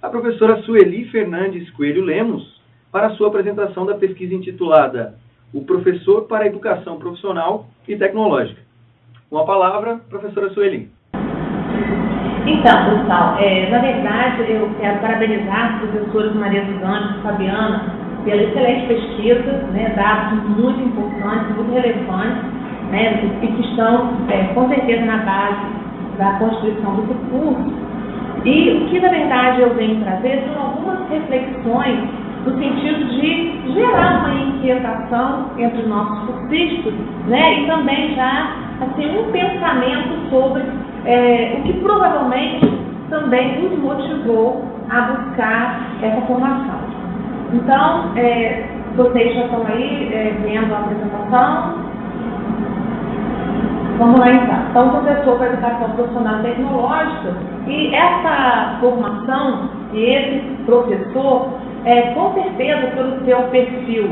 a professora Sueli Fernandes Coelho Lemos, para a sua apresentação da pesquisa intitulada O Professor para a Educação Profissional e Tecnológica. Com a palavra, professora Sueli. Então, pessoal, na verdade, eu quero parabenizar os professores Maria dos Anjos e Fabiana pela excelente pesquisa, né, dados muito importantes, muito relevantes, né, e que estão, com certeza, na base da constituição do curso. E o que, na verdade, eu venho trazer são algumas reflexões no sentido de gerar uma inquietação entre os nossos cursistas, né, e também já assim, um pensamento sobre o que provavelmente também nos motivou a buscar essa formação. Então, vocês já estão aí vendo a apresentação. Vamos lá então. Então, professor para educação profissional e tecnológica, e essa formação e esse professor, com certeza, pelo seu perfil,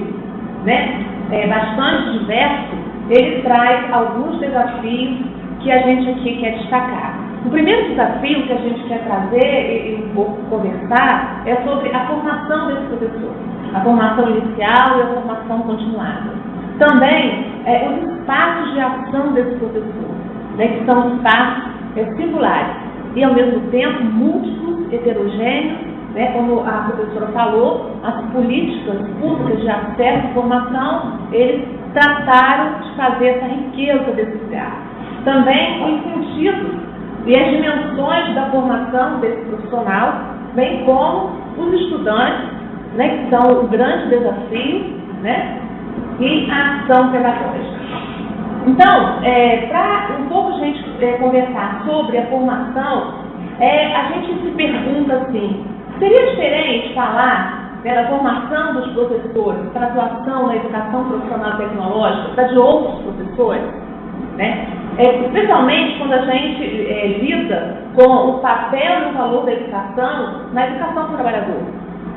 né, bastante diverso, ele traz alguns desafios que a gente aqui quer destacar. O primeiro desafio que a gente quer trazer e um pouco conversar é sobre a formação desse professor, a formação inicial e a formação continuada. Também os espaços de ação desse professor, né, que são espaços singulares e, ao mesmo tempo, múltiplos, heterogêneos, né, como a professora falou, as políticas públicas de acesso à formação, eles trataram de fazer essa riqueza desse lugar. Também os sentidos e as dimensões da formação desse profissional, bem como os estudantes, né, que são o grande desafio, né, e a ação pedagógica. Então, para um pouco a gente conversar sobre a formação, a gente se pergunta assim, seria diferente falar, né, da formação dos professores para a atuação na educação profissional e tecnológica da de outros professores? Né? Especialmente quando a gente lida com o papel e o valor da educação na educação do trabalhador.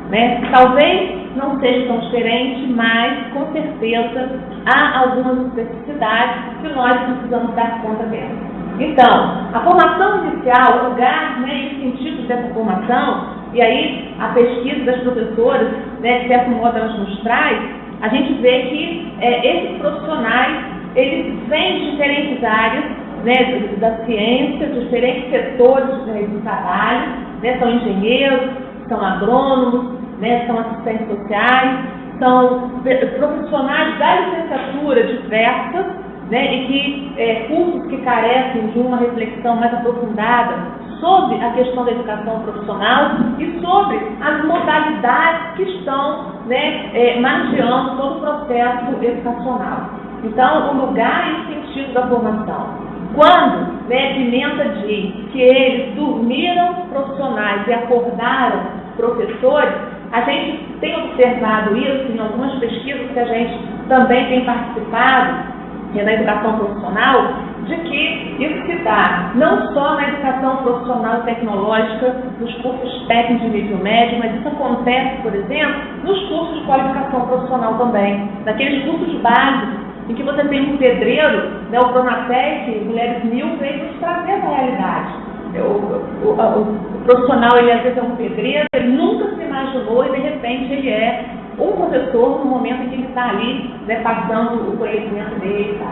Né? Talvez não seja tão diferente, mas com certeza há algumas especificidades que nós precisamos dar conta delas. Então, a formação inicial, o lugar, né, e o sentido dessa formação, e aí a pesquisa das professoras, né, de certo modo elas nos traz, a gente vê que esses profissionais, eles vêm de diferentes áreas, né, da ciência, de diferentes setores do trabalho, né, são engenheiros, são agrônomos, né, são assistentes sociais, são profissionais da licenciatura diversas, né, e que cursos que carecem de uma reflexão mais aprofundada sobre a questão da educação profissional e sobre as modalidades que estão, né, margeando todo o processo educacional. Então, o lugar e o sentido da formação. Quando, né, Pimenta diz que eles dormiram profissionais e acordaram professores, a gente tem observado isso em algumas pesquisas que a gente também tem participado na educação profissional, de que isso se dá não só na educação profissional e tecnológica, nos cursos técnicos de nível médio, mas isso acontece, por exemplo, nos cursos de qualificação profissional também, naqueles cursos básicos, em que você tem um pedreiro, né, o Pronatec, Mulheres Mil, veio nos trazer essa realidade. O profissional, ele às vezes é um pedreiro, ele nunca se imaginou e de repente ele é um professor no momento em que ele está ali, né, passando o conhecimento dele. Tá?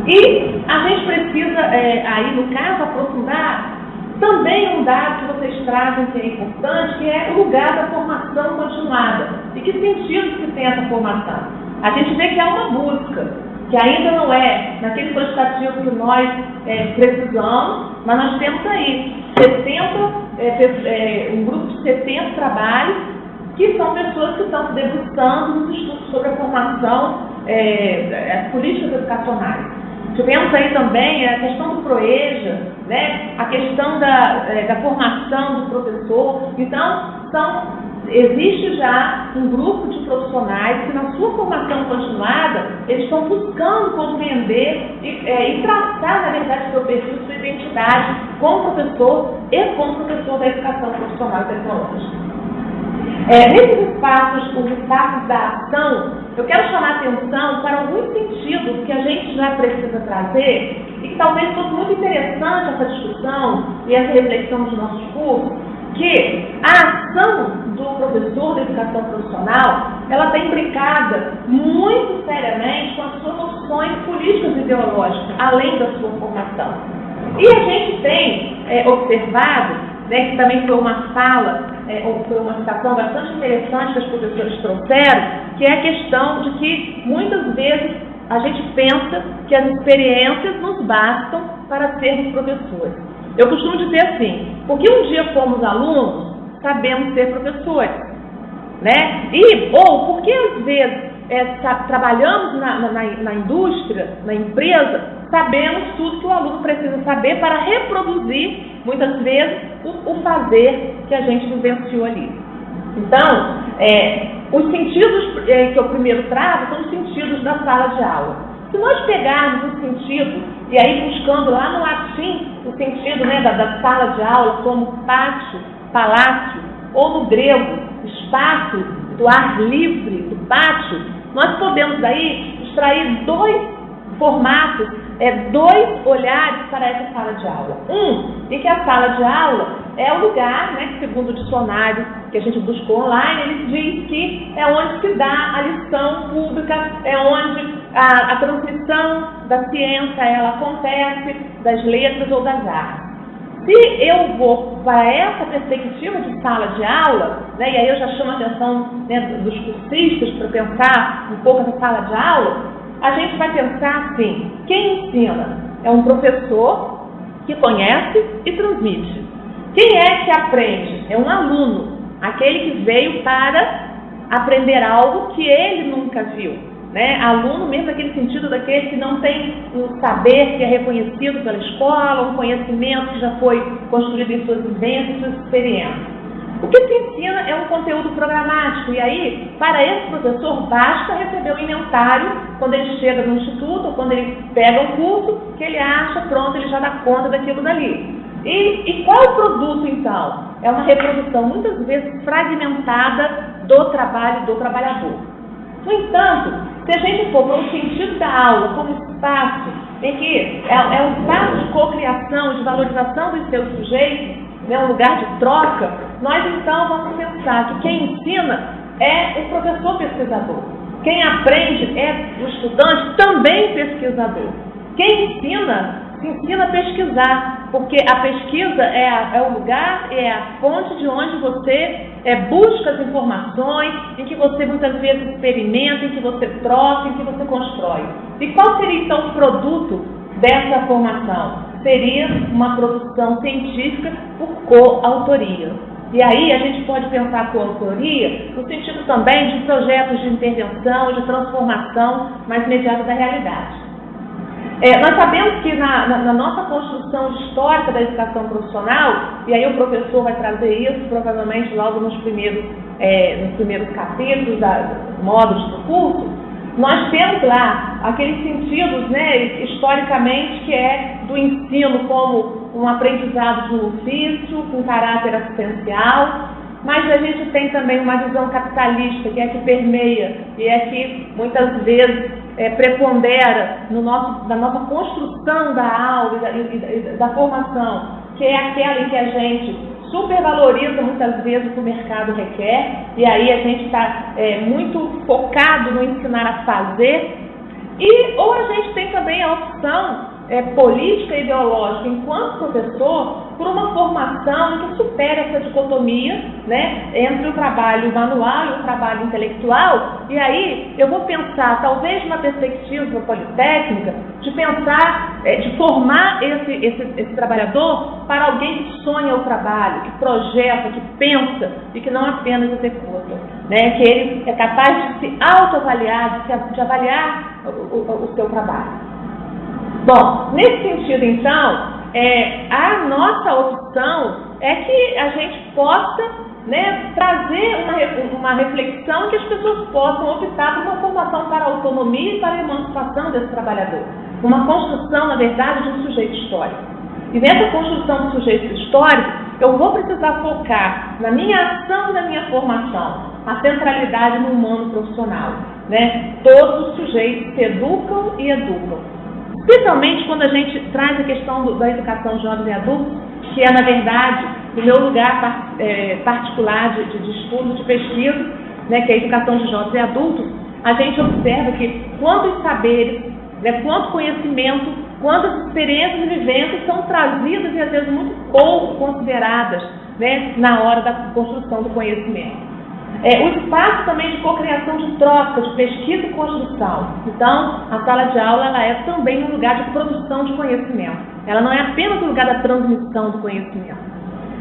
E a gente precisa, aí no caso, aprofundar também um dado que vocês trazem que é importante, que é o lugar da formação continuada. E que sentido que tem essa formação? A gente vê que há uma busca, que ainda não é naquele quantitativo que nós precisamos, mas nós temos aí 70, um grupo de 70 trabalhos, que são pessoas que estão se debruçando nos estudos sobre a formação, as políticas educacionais. Tivemos aí também a questão do PROEJA, né, a questão da formação do professor. Então, existe já um grupo de profissionais que, na sua formação continuada, eles estão buscando compreender e traçar, na verdade, seu perfil, sua identidade como professor e como professor da educação profissional e tecnológica. Nesses espaços, os espaços da ação, eu quero chamar a atenção para alguns sentidos que a gente já precisa trazer e que talvez fosse muito interessante essa discussão e essa reflexão dos nossos cursos, que a ação do professor da educação profissional, ela está imbricada muito seriamente com as suas opções políticas e ideológicas, além da sua formação. E a gente tem observado, né, que também foi uma fala, foi uma citação bastante interessante que os professores trouxeram, que é a questão de que muitas vezes a gente pensa que as experiências nos bastam para sermos professores. Eu costumo dizer assim, porque um dia fomos alunos, sabemos ser professores, né? Ou porque às vezes trabalhamos na indústria, na empresa, sabemos tudo que o aluno precisa saber para reproduzir, muitas vezes, o fazer que a gente vivenciou ali. Então, os sentidos que eu primeiro trago são os sentidos da sala de aula. Se nós pegarmos o sentido, e aí buscando lá no latim o sentido, né, da sala de aula como pátio, palácio, ou no grego, espaço do ar livre, do pátio, nós podemos daí extrair dois formatos, dois olhares para essa sala de aula. E que a sala de aula é o lugar, né, que segundo o dicionário que a gente buscou online, ele diz que é onde se dá a lição pública, é onde a transmissão da ciência ela acontece, das letras ou das artes. Se eu vou para essa perspectiva de sala de aula, né, e aí eu já chamo a atenção, né, dos cursistas para pensar um pouco essa sala de aula, a gente vai pensar assim, quem ensina é um professor que conhece e transmite. Quem é que aprende? É um aluno, aquele que veio para aprender algo que ele nunca viu. Né? Aluno mesmo naquele sentido daquele que não tem um saber que é reconhecido pela escola, um conhecimento que já foi construído em suas vivências, suas experiências. O que se ensina é um conteúdo programático, e aí, para esse professor, basta receber o inventário quando ele chega no instituto, ou quando ele pega um curso, que ele acha, pronto, ele já dá conta daquilo dali. E qual é o produto, então? É uma reprodução, muitas vezes, fragmentada do trabalho do trabalhador. No entanto, se a gente for para o sentido da aula como espaço em que é um espaço de cocriação, de valorização dos seus sujeitos, né, um lugar de troca, nós então vamos pensar que quem ensina é o professor pesquisador. Quem aprende é o estudante também pesquisador. Quem ensina, se ensina a pesquisar, porque a pesquisa é o lugar, é a fonte de onde você busca as informações, em que você muitas vezes experimenta, em que você troca, em que você constrói. E qual seria então o produto dessa formação? Seria uma produção científica por coautoria. E aí a gente pode pensar a coautoria no sentido também de projetos de intervenção, de transformação mais imediata da realidade. Nós sabemos que na nossa construção histórica da educação profissional, e aí o professor vai trazer isso provavelmente logo nos primeiros capítulos, módulos do curso, nós temos lá aqueles sentidos, né, historicamente, que é do ensino como um aprendizado de um ofício, com caráter assistencial, mas a gente tem também uma visão capitalista, que é a que permeia e é que muitas vezes prepondera na nossa construção da aula e da formação, que é aquela em que a gente supervaloriza muitas vezes o que o mercado requer, e aí a gente está muito focado no ensinar a fazer, ou a gente tem também a opção política e ideológica, enquanto professor, por uma formação que supere essa dicotomia, né, entre o trabalho manual e o trabalho intelectual. E aí eu vou pensar, talvez numa perspectiva politécnica, de pensar, de formar esse trabalhador para alguém que sonha o trabalho, que projeta, que pensa e que não apenas executa, né, que ele é capaz de se autoavaliar, de avaliar o seu trabalho. Bom, nesse sentido, então, a nossa opção é que a gente possa, né, trazer uma reflexão que as pessoas possam optar por uma formação para a autonomia e para a emancipação desse trabalhador. Uma construção, na verdade, de um sujeito histórico. E nessa construção do sujeito histórico, eu vou precisar focar na minha ação e na minha formação a centralidade no humano profissional, né? Todos os sujeitos se educam e educam. Especialmente quando a gente traz a questão da educação de jovens e adultos, que é, na verdade, o meu lugar particular de estudo, de pesquisa, né, que é a educação de jovens e adultos, a gente observa que quantos saberes, né, quanto conhecimento, quantas experiências e vivências são trazidas e, às vezes, muito pouco consideradas, né, na hora da construção do conhecimento. O espaço também de cocriação de troca, de pesquisa e construção. Então, a sala de aula ela é também um lugar de produção de conhecimento. Ela não é apenas o lugar da transmissão do conhecimento.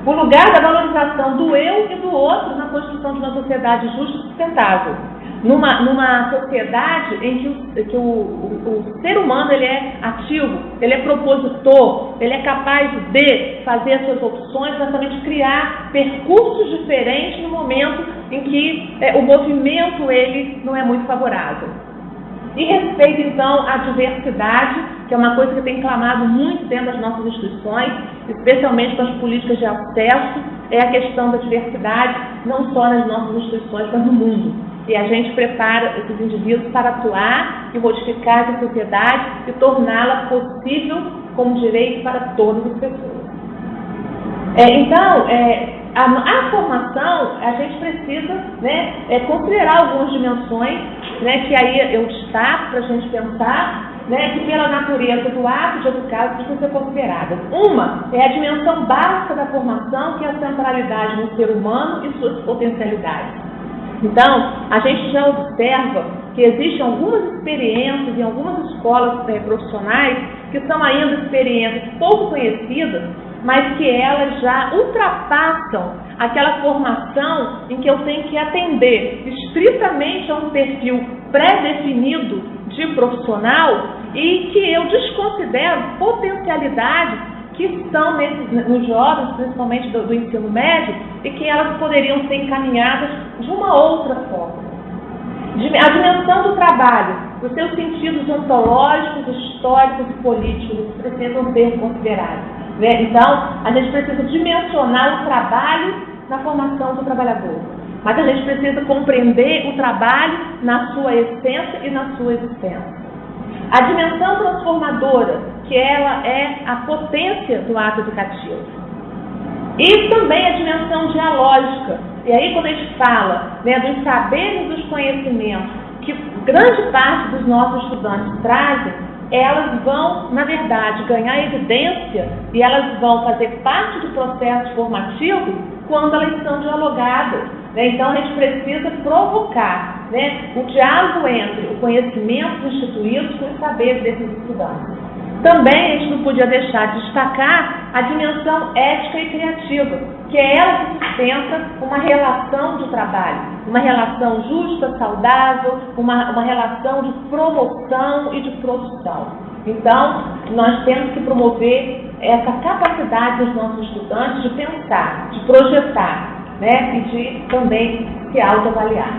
O lugar da valorização do eu e do outro na construção de uma sociedade justa e sustentável. Numa sociedade em que o ser humano ele é ativo, ele é propositor, ele é capaz de fazer as suas opções, exatamente criar percursos diferentes no momento em que o movimento ele não é muito favorável. E respeito, então, à diversidade, que é uma coisa que tem clamado muito dentro das nossas instituições, especialmente com as políticas de acesso, é a questão da diversidade, não só nas nossas instituições, mas no mundo. E a gente prepara esses indivíduos para atuar e modificar essa sociedade e torná-la possível como direito para todas as pessoas. Então, a formação, a gente precisa, né, considerar algumas dimensões, né, que aí eu destaco para a gente pensar, né, que pela natureza do ato de educar precisam ser consideradas. Uma é a dimensão básica da formação, que é a centralidade no ser humano e suas potencialidades. Então, a gente já observa que existem algumas experiências em algumas escolas profissionais que são ainda experiências pouco conhecidas, mas que elas já ultrapassam aquela formação em que eu tenho que atender estritamente a um perfil pré-definido de profissional e que eu desconsidero potencialidades que estão nos jovens, principalmente do ensino médio, e que elas poderiam ser encaminhadas de uma outra forma. A dimensão do trabalho, os seus sentidos ontológicos, históricos e políticos precisam ser considerados, né? Então, a gente precisa dimensionar o trabalho na formação do trabalhador, mas a gente precisa compreender o trabalho na sua essência e na sua existência. A dimensão transformadora, que ela é a potência do ato educativo. E também a dimensão dialógica. E aí, quando a gente fala, né, dos saberes e dos conhecimentos que grande parte dos nossos estudantes trazem, elas vão, na verdade, ganhar evidência e elas vão fazer parte do processo formativo quando elas são dialogadas. Né? Então, a gente precisa provocar, né, o diálogo entre o conhecimento dos instituídos com os saberes desses estudantes. Também a gente não podia deixar de destacar a dimensão ética e criativa, que é ela que sustenta uma relação de trabalho, uma relação justa, saudável, uma relação de promoção e de produção. Então, nós temos que promover essa capacidade dos nossos estudantes de pensar, de projetar, né, e de também se autoavaliar.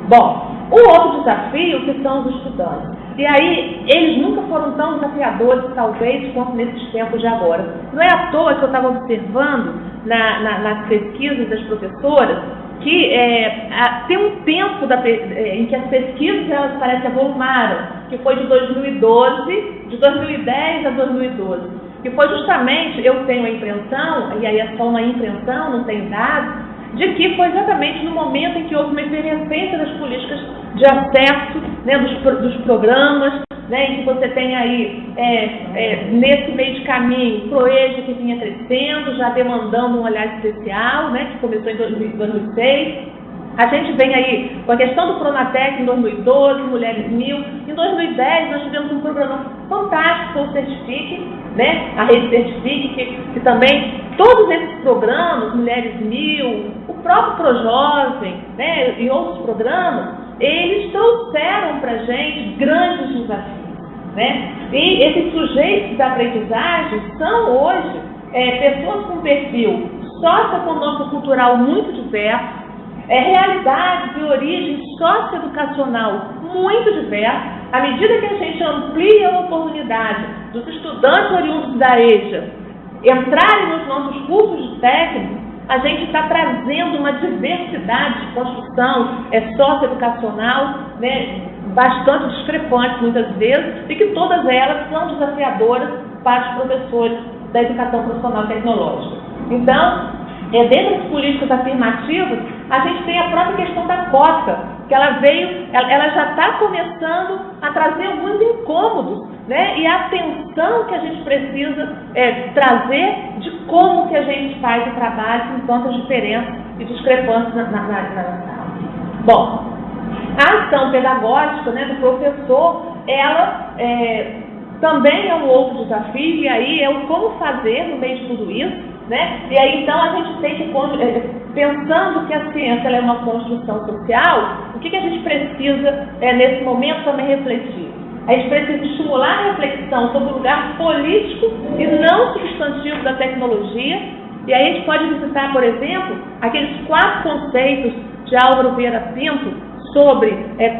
Bom, o outro desafio que são os estudantes. E aí, eles nunca foram tão desafiadores, talvez, quanto nesses tempos de agora. Não é à toa que eu estava observando nas pesquisas das professoras que tem um tempo em que as pesquisas elas parecem que avolumaram, que foi de 2010 a 2012. Que foi justamente, eu tenho a impressão, e aí é só uma impressão, não tenho dados, de que foi exatamente no momento em que houve uma efervescência das políticas de acesso, né, dos programas, né, em que você tem aí, nesse meio de caminho, o PROEJA que vinha crescendo, já demandando um olhar especial, né, que começou em 2006. A gente vem aí com a questão do Pronatec em 2012, Mulheres 1000. Em 2010, nós tivemos um programa fantástico, que foi o Certifique, né? A Rede Certifique, que também, todos esses programas, Mulheres 1000, o próprio ProJovem, né? E outros programas, eles trouxeram para a gente grandes desafios, né? E esses sujeitos da aprendizagem são hoje pessoas com perfil socioeconômico-cultural muito diverso, realidades e origem socioeducacional muito diversas. À medida que a gente amplia a oportunidade dos estudantes oriundos da EJA entrarem nos nossos cursos de técnicos, a gente está trazendo uma diversidade de construção socioeducacional, né, bastante discrepante muitas vezes, e que todas elas são desafiadoras para os professores da educação profissional e tecnológica. Então, dentro das políticas afirmativas, a gente tem a própria questão da cota, que ela já está começando a trazer alguns incômodos, né? E a atenção que a gente precisa trazer de como que a gente faz o trabalho com tantas diferenças e discrepâncias na sala. Bom, a ação pedagógica, né, do professor, ela também é um outro desafio, e aí é o como fazer no meio de tudo isso, né? E aí, então, a gente tem que, pensando que a ciência ela é uma construção social, o que a gente precisa, nesse momento, também refletir? A gente precisa estimular a reflexão sobre o lugar político e não substantivo da tecnologia. E aí a gente pode visitar, por exemplo, aqueles 4 conceitos de Álvaro Vieira Pinto sobre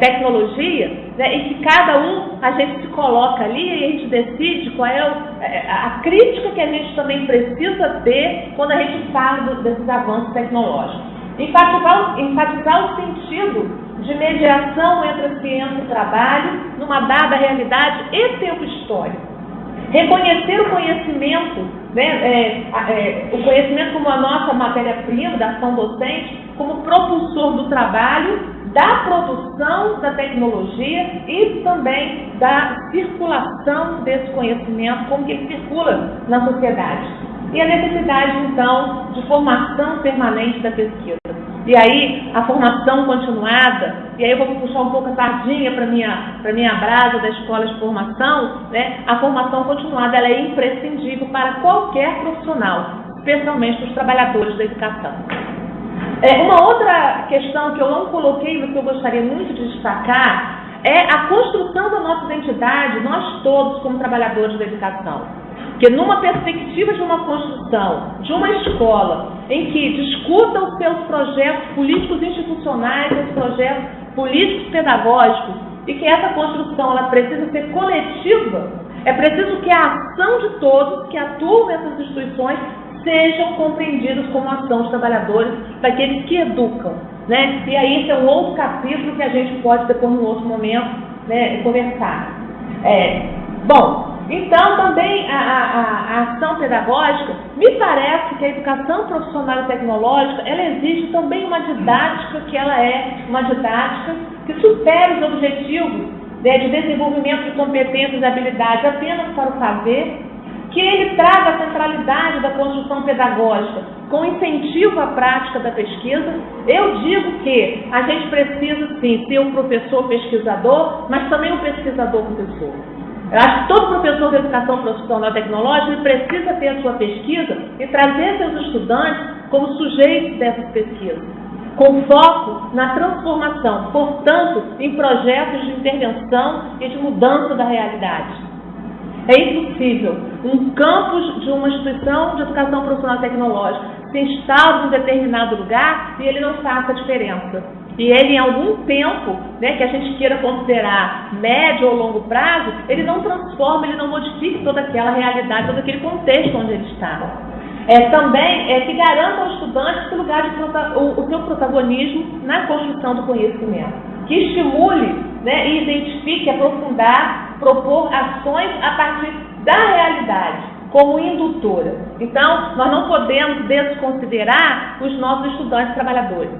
tecnologia, né, e que cada um a gente se coloca ali e a gente decide qual é a crítica que a gente também precisa ter quando a gente fala desses avanços tecnológicos. Enfatizar o sentido de mediação entre a ciência e o trabalho numa dada realidade e tempo histórico. Reconhecer o conhecimento, né, o conhecimento como a nossa matéria-prima da ação docente, como propulsor do trabalho, da produção da tecnologia e também da circulação desse conhecimento, como que ele circula na sociedade. E a necessidade, então, de formação permanente da pesquisa. E aí, a formação continuada, e aí eu vou puxar um pouco a sardinha para minha brasa da escola de formação, né? A formação continuada ela é imprescindível para qualquer profissional, especialmente para os trabalhadores da educação. Uma outra questão que eu não coloquei, mas que eu gostaria muito de destacar, é a construção da nossa identidade, nós todos como trabalhadores da educação. Porque numa perspectiva de uma construção, de uma escola, em que discuta os seus projetos políticos institucionais, os projetos políticos pedagógicos, e que essa construção ela precisa ser coletiva, é preciso que a ação de todos que atuam nessas instituições sejam compreendidos como ação dos trabalhadores, daqueles que educam, né? E aí esse é um outro capítulo que a gente pode depois, num outro momento, né, conversar. Bom, então também a ação pedagógica, me parece que a educação profissional e tecnológica, ela exige também uma didática que ela é uma didática que supera os objetivos, né, de desenvolvimento de competências e habilidades apenas para o fazer, que ele traga a centralidade da construção pedagógica com incentivo à prática da pesquisa. Eu digo que a gente precisa, sim, ter um professor pesquisador, mas também um pesquisador professor. Eu acho que todo professor de educação profissional tecnológica ele precisa ter a sua pesquisa e trazer seus estudantes como sujeitos dessas pesquisas, com foco na transformação, portanto, em projetos de intervenção e de mudança da realidade. É impossível um campus de uma instituição de educação profissional tecnológica se instale em um determinado lugar e ele não faça a diferença. E ele, em algum tempo, né, que a gente queira considerar médio ou longo prazo, ele não transforma, ele não modifica toda aquela realidade, todo aquele contexto onde ele está. Também que garanta ao estudante o seu protagonismo na construção do conhecimento, que estimule, né, e identifique, aprofundar, propor ações a partir da realidade, como indutora. Então, nós não podemos desconsiderar os nossos estudantes trabalhadores,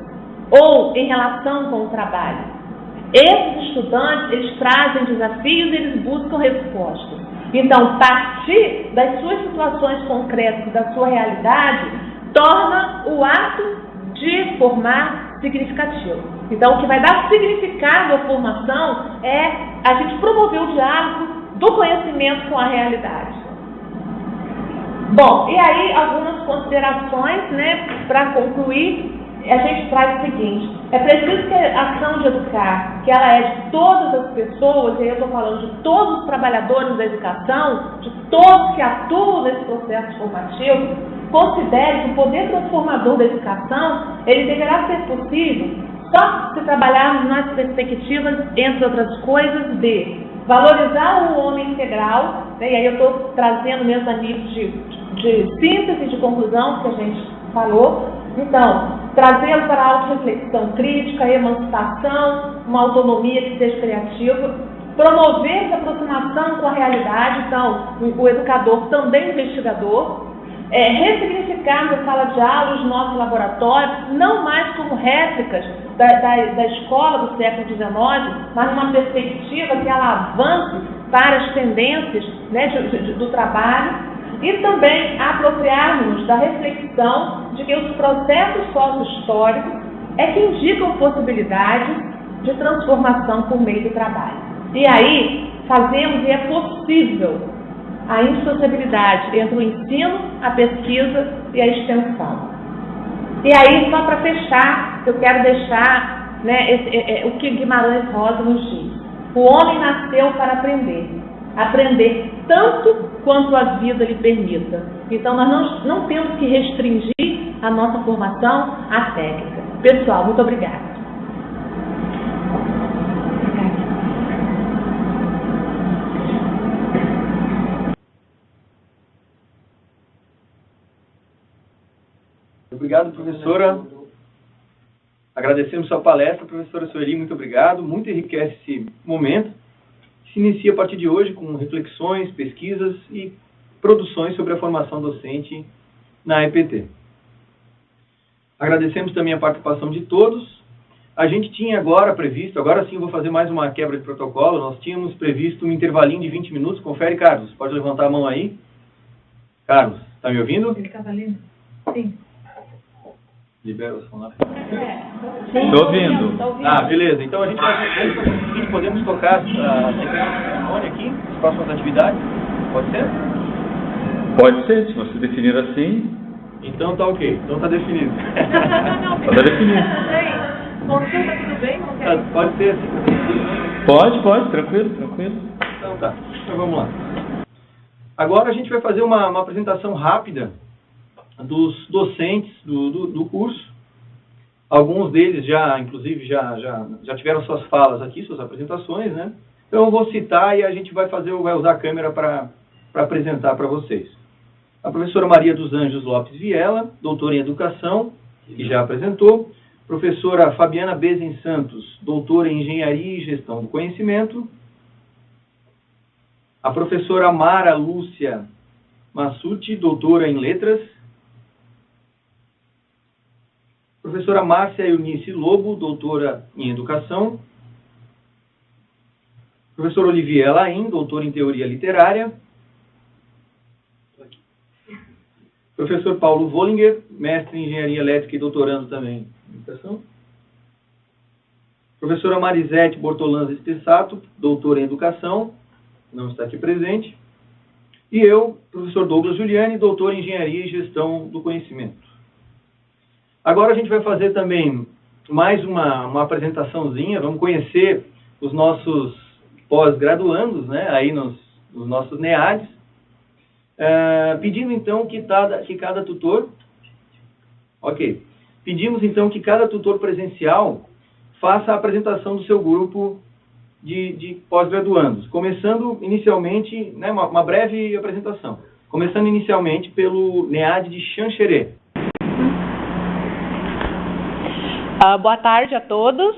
ou em relação com o trabalho. Esses estudantes, eles trazem desafios e eles buscam respostas. Então, partir das suas situações concretas, da sua realidade, torna o ato de formar significativo. Então, o que vai dar significado à formação é a gente promover o diálogo do conhecimento com a realidade. Bom, e aí algumas considerações, né, para concluir, a gente traz o seguinte: é preciso que a ação de educar, que ela é de todas as pessoas, e aí eu estou falando de todos os trabalhadores da educação, de todos que atuam nesse processo formativo, considere que o poder transformador da educação, ele deverá ser possível só se trabalharmos nas perspectivas, entre outras coisas, de valorizar o homem integral, né, e aí eu estou trazendo mesmo a nível de síntese, de conclusão, que a gente falou. Então, trazê-lo para a autorreflexão crítica, emancipação, uma autonomia que seja criativa, promover a aproximação com a realidade, então, o educador também investigador, ressignificar na sala de aula os nossos laboratórios, não mais como réplicas da escola do século XIX, mas numa perspectiva que ela avance para as tendências, né, do trabalho, e também apropriarmos da reflexão de que os processos sócio-históricos é que indicam possibilidades de transformação por meio do trabalho. E aí, fazemos e é possível a indissociabilidade entre o ensino, a pesquisa e a extensão. E aí, só para fechar, eu quero deixar, né, o que Guimarães Rosa nos diz. O homem nasceu para aprender tanto quanto a vida lhe permita. Então, nós não temos que restringir a nossa formação à técnica. Pessoal, muito obrigada. Obrigado, professora. Agradecemos sua palestra, professora Sueli, muito obrigado. Muito enriquece esse momento. Se inicia a partir de hoje com reflexões, pesquisas e produções sobre a formação docente na EPT. Agradecemos também a participação de todos. A gente tinha agora previsto, agora sim vou fazer mais uma quebra de protocolo, nós tínhamos previsto um intervalinho de 20 minutos. Confere, Carlos, pode levantar a mão aí. Carlos, está me ouvindo? Ele estava lendo? Sim. Libera o som lá. Estou ouvindo. Ah, beleza. Então a gente vai fazer o seguinte, podemos tocar a sequência da cerimônia aqui, as próximas atividades? Pode ser? Pode ser, se você definir assim. Então tá ok, então tá definido. Tá definido. Consulta, tudo bem? Pode ser assim. Pode, tranquilo. Então tá, então vamos lá. Agora a gente vai fazer uma apresentação rápida dos docentes do curso. Alguns deles inclusive, já tiveram suas falas aqui, suas apresentações, né? Então eu vou citar e a gente vai usar a câmera para apresentar para vocês. A professora Maria dos Anjos Lopes Viela, doutora em Educação, que já apresentou. Professora Fabiana Bezen Santos, doutora em Engenharia e Gestão do Conhecimento. A professora Mara Lúcia Massucci, doutora em Letras. Professora Márcia Eunice Lobo, doutora em Educação. Professor Olivier Laim, doutor em Teoria Literária. Professor Paulo Vollinger, mestre em Engenharia Elétrica e doutorando também em Educação. Professora Marisete Bortolanza Espessato, doutora em Educação, não está aqui presente. E eu, professor Douglas Giuliani, doutor em Engenharia e Gestão do Conhecimento. Agora a gente vai fazer também mais uma apresentaçãozinha, vamos conhecer os nossos pós-graduandos, né, aí nos nossos NEADs, pedindo então que cada tutor, pedimos então que cada tutor presencial faça a apresentação do seu grupo de pós-graduandos, começando inicialmente, né, uma breve apresentação, começando inicialmente pelo NEAD de Xanxerê. Boa tarde a todos.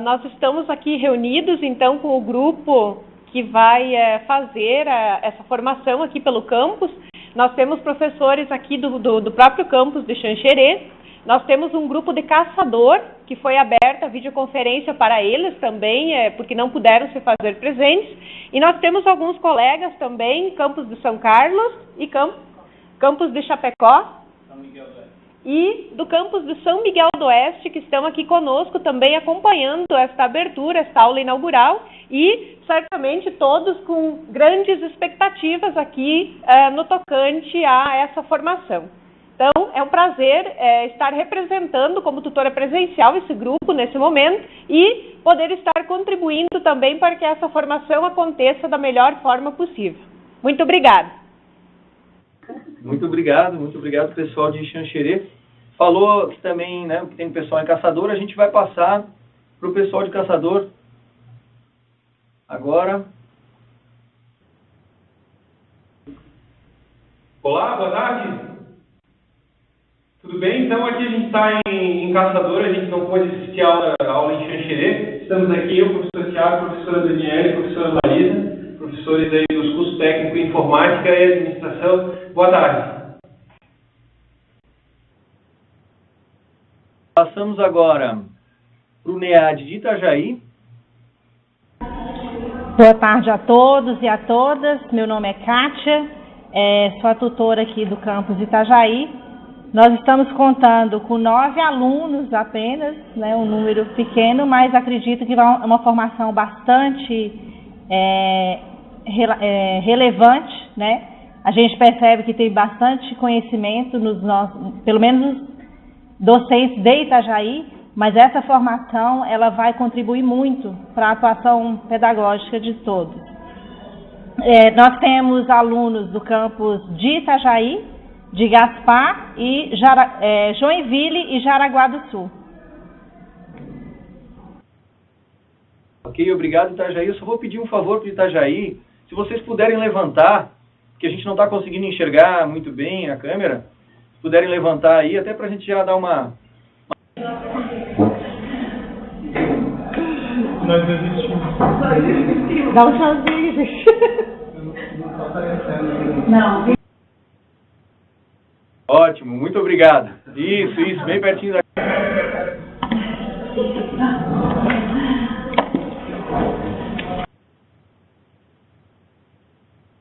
Nós estamos aqui reunidos, então, com o grupo que vai fazer essa formação aqui pelo campus. Nós temos professores aqui do próprio campus de Xanxerê, Nós temos um grupo de caçador, que foi aberta a videoconferência para eles também, porque não puderam se fazer presentes. E nós temos alguns colegas também, campus de São Carlos e campus de Chapecó. E do campus de São Miguel do Oeste, que estão aqui conosco também acompanhando esta abertura, esta aula inaugural, e certamente todos com grandes expectativas aqui no tocante a essa formação. Então, é um prazer estar representando como tutora presencial esse grupo nesse momento e poder estar contribuindo também para que essa formação aconteça da melhor forma possível. Muito obrigada. Muito obrigado pessoal de Xanxerê. Falou também, né, que tem pessoal em Caçador, a gente vai passar para o pessoal de Caçador agora. Olá, boa tarde. Tudo bem? Então aqui a gente está em Caçador, a gente não pôde assistir a aula em Xanxerê. Estamos aqui, eu, professor Thiago, professora Daniela, professora Marisa, professores aí dos cursos técnico em Informática e Administração. Boa tarde. Passamos agora para o NEAD de Itajaí. Boa tarde a todos e a todas. Meu nome é Kátia, sou a tutora aqui do campus de Itajaí. Nós estamos contando com 9 alunos apenas, né, um número pequeno, mas acredito que é uma formação bastante relevante, né? A gente percebe que tem bastante conhecimento nos nossos, pelo menos docentes de Itajaí, mas essa formação ela vai contribuir muito para a atuação pedagógica de todos. Nós temos alunos do campus de Itajaí, de Gaspar, e Joinville e Jaraguá do Sul. Ok, obrigado, Itajaí. Eu só vou pedir um favor para o Itajaí, se vocês puderem levantar, porque a gente não está conseguindo enxergar muito bem a câmera, se puderem levantar aí, até para a gente já dar uma... Nós desistimos. Dá um tchauzinho, gente. Não está aparecendo. Não. Ótimo, muito obrigado. Isso, bem pertinho da...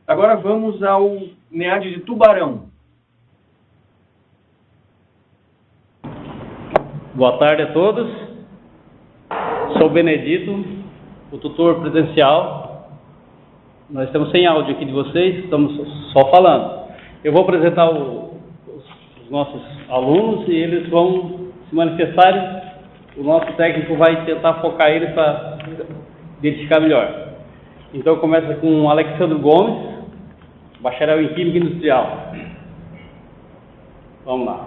Agora vamos ao NEAD de Tubarão. Boa tarde a todos. Sou Benedito, o tutor presencial. Nós estamos sem áudio aqui de vocês, estamos só falando. Eu vou apresentar os nossos alunos e eles vão se manifestar. O nosso técnico vai tentar focar eles para identificar melhor. Então começa com o Alexandre Gomes, bacharel em Química Industrial. Vamos lá.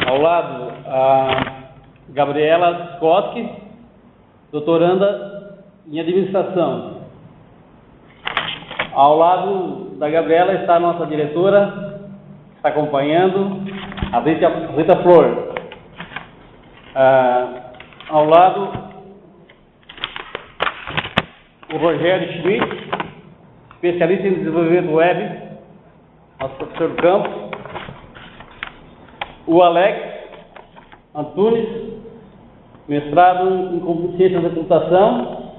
Ao lado, a Gabriela Skotsky, doutoranda em Administração. Ao lado da Gabriela está a nossa diretora, que está acompanhando, a Rita Flor. Ao lado, o Rogério Schmidt, especialista em desenvolvimento web, nosso professor do campo. O Alex Antunes, mestrado em Ciências da Computação.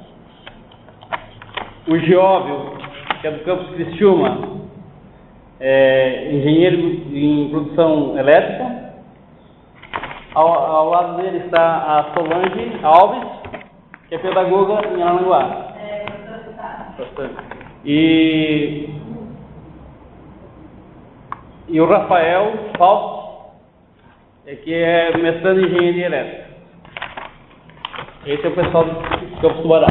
O Gióvio, que é do campus Criciúma, engenheiro em produção elétrica. Ao lado dele está a Solange Alves, que é pedagoga em Aranguá. E o Rafael Fausto, que é mestrando em engenharia elétrica. Esse é o pessoal do Campus Tubarão.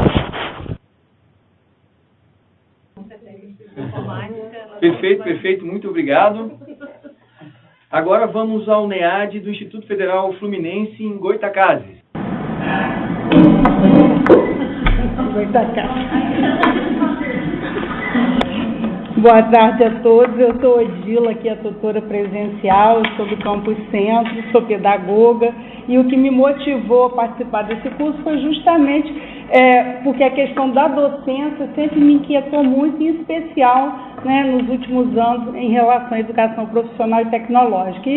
Perfeito, muito obrigado. Agora vamos ao NEAD do Instituto Federal Fluminense em Goitacazes. Boa tarde a todos, eu sou Odila, aqui a tutora presencial, sou do Campus Centro, sou pedagoga, e o que me motivou a participar desse curso foi justamente porque a questão da docência sempre me inquietou muito, em especial, né, nos últimos anos, em relação à educação profissional e tecnológica.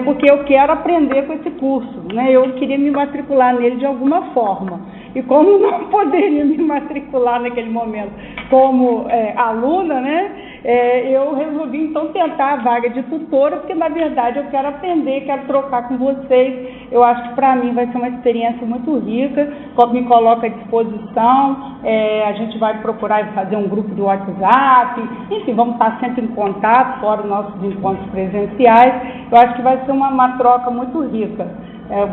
Porque eu quero aprender com esse curso, né? Eu queria me matricular nele de alguma forma. E como não poderia me matricular naquele momento como aluna, né? Eu resolvi, então, tentar a vaga de tutora, porque, na verdade, eu quero aprender, quero trocar com vocês. Eu acho que, para mim, vai ser uma experiência muito rica, me coloca à disposição. A gente vai procurar fazer um grupo de WhatsApp, enfim, vamos estar sempre em contato, fora os nossos encontros presenciais. Eu acho que vai ser uma troca muito rica.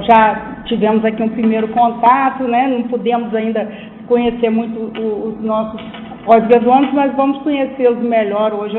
Já tivemos aqui um primeiro contato, né? Não pudemos ainda conhecer muito os nossos pós-graduandos, mas vamos conhecê-los melhor hoje,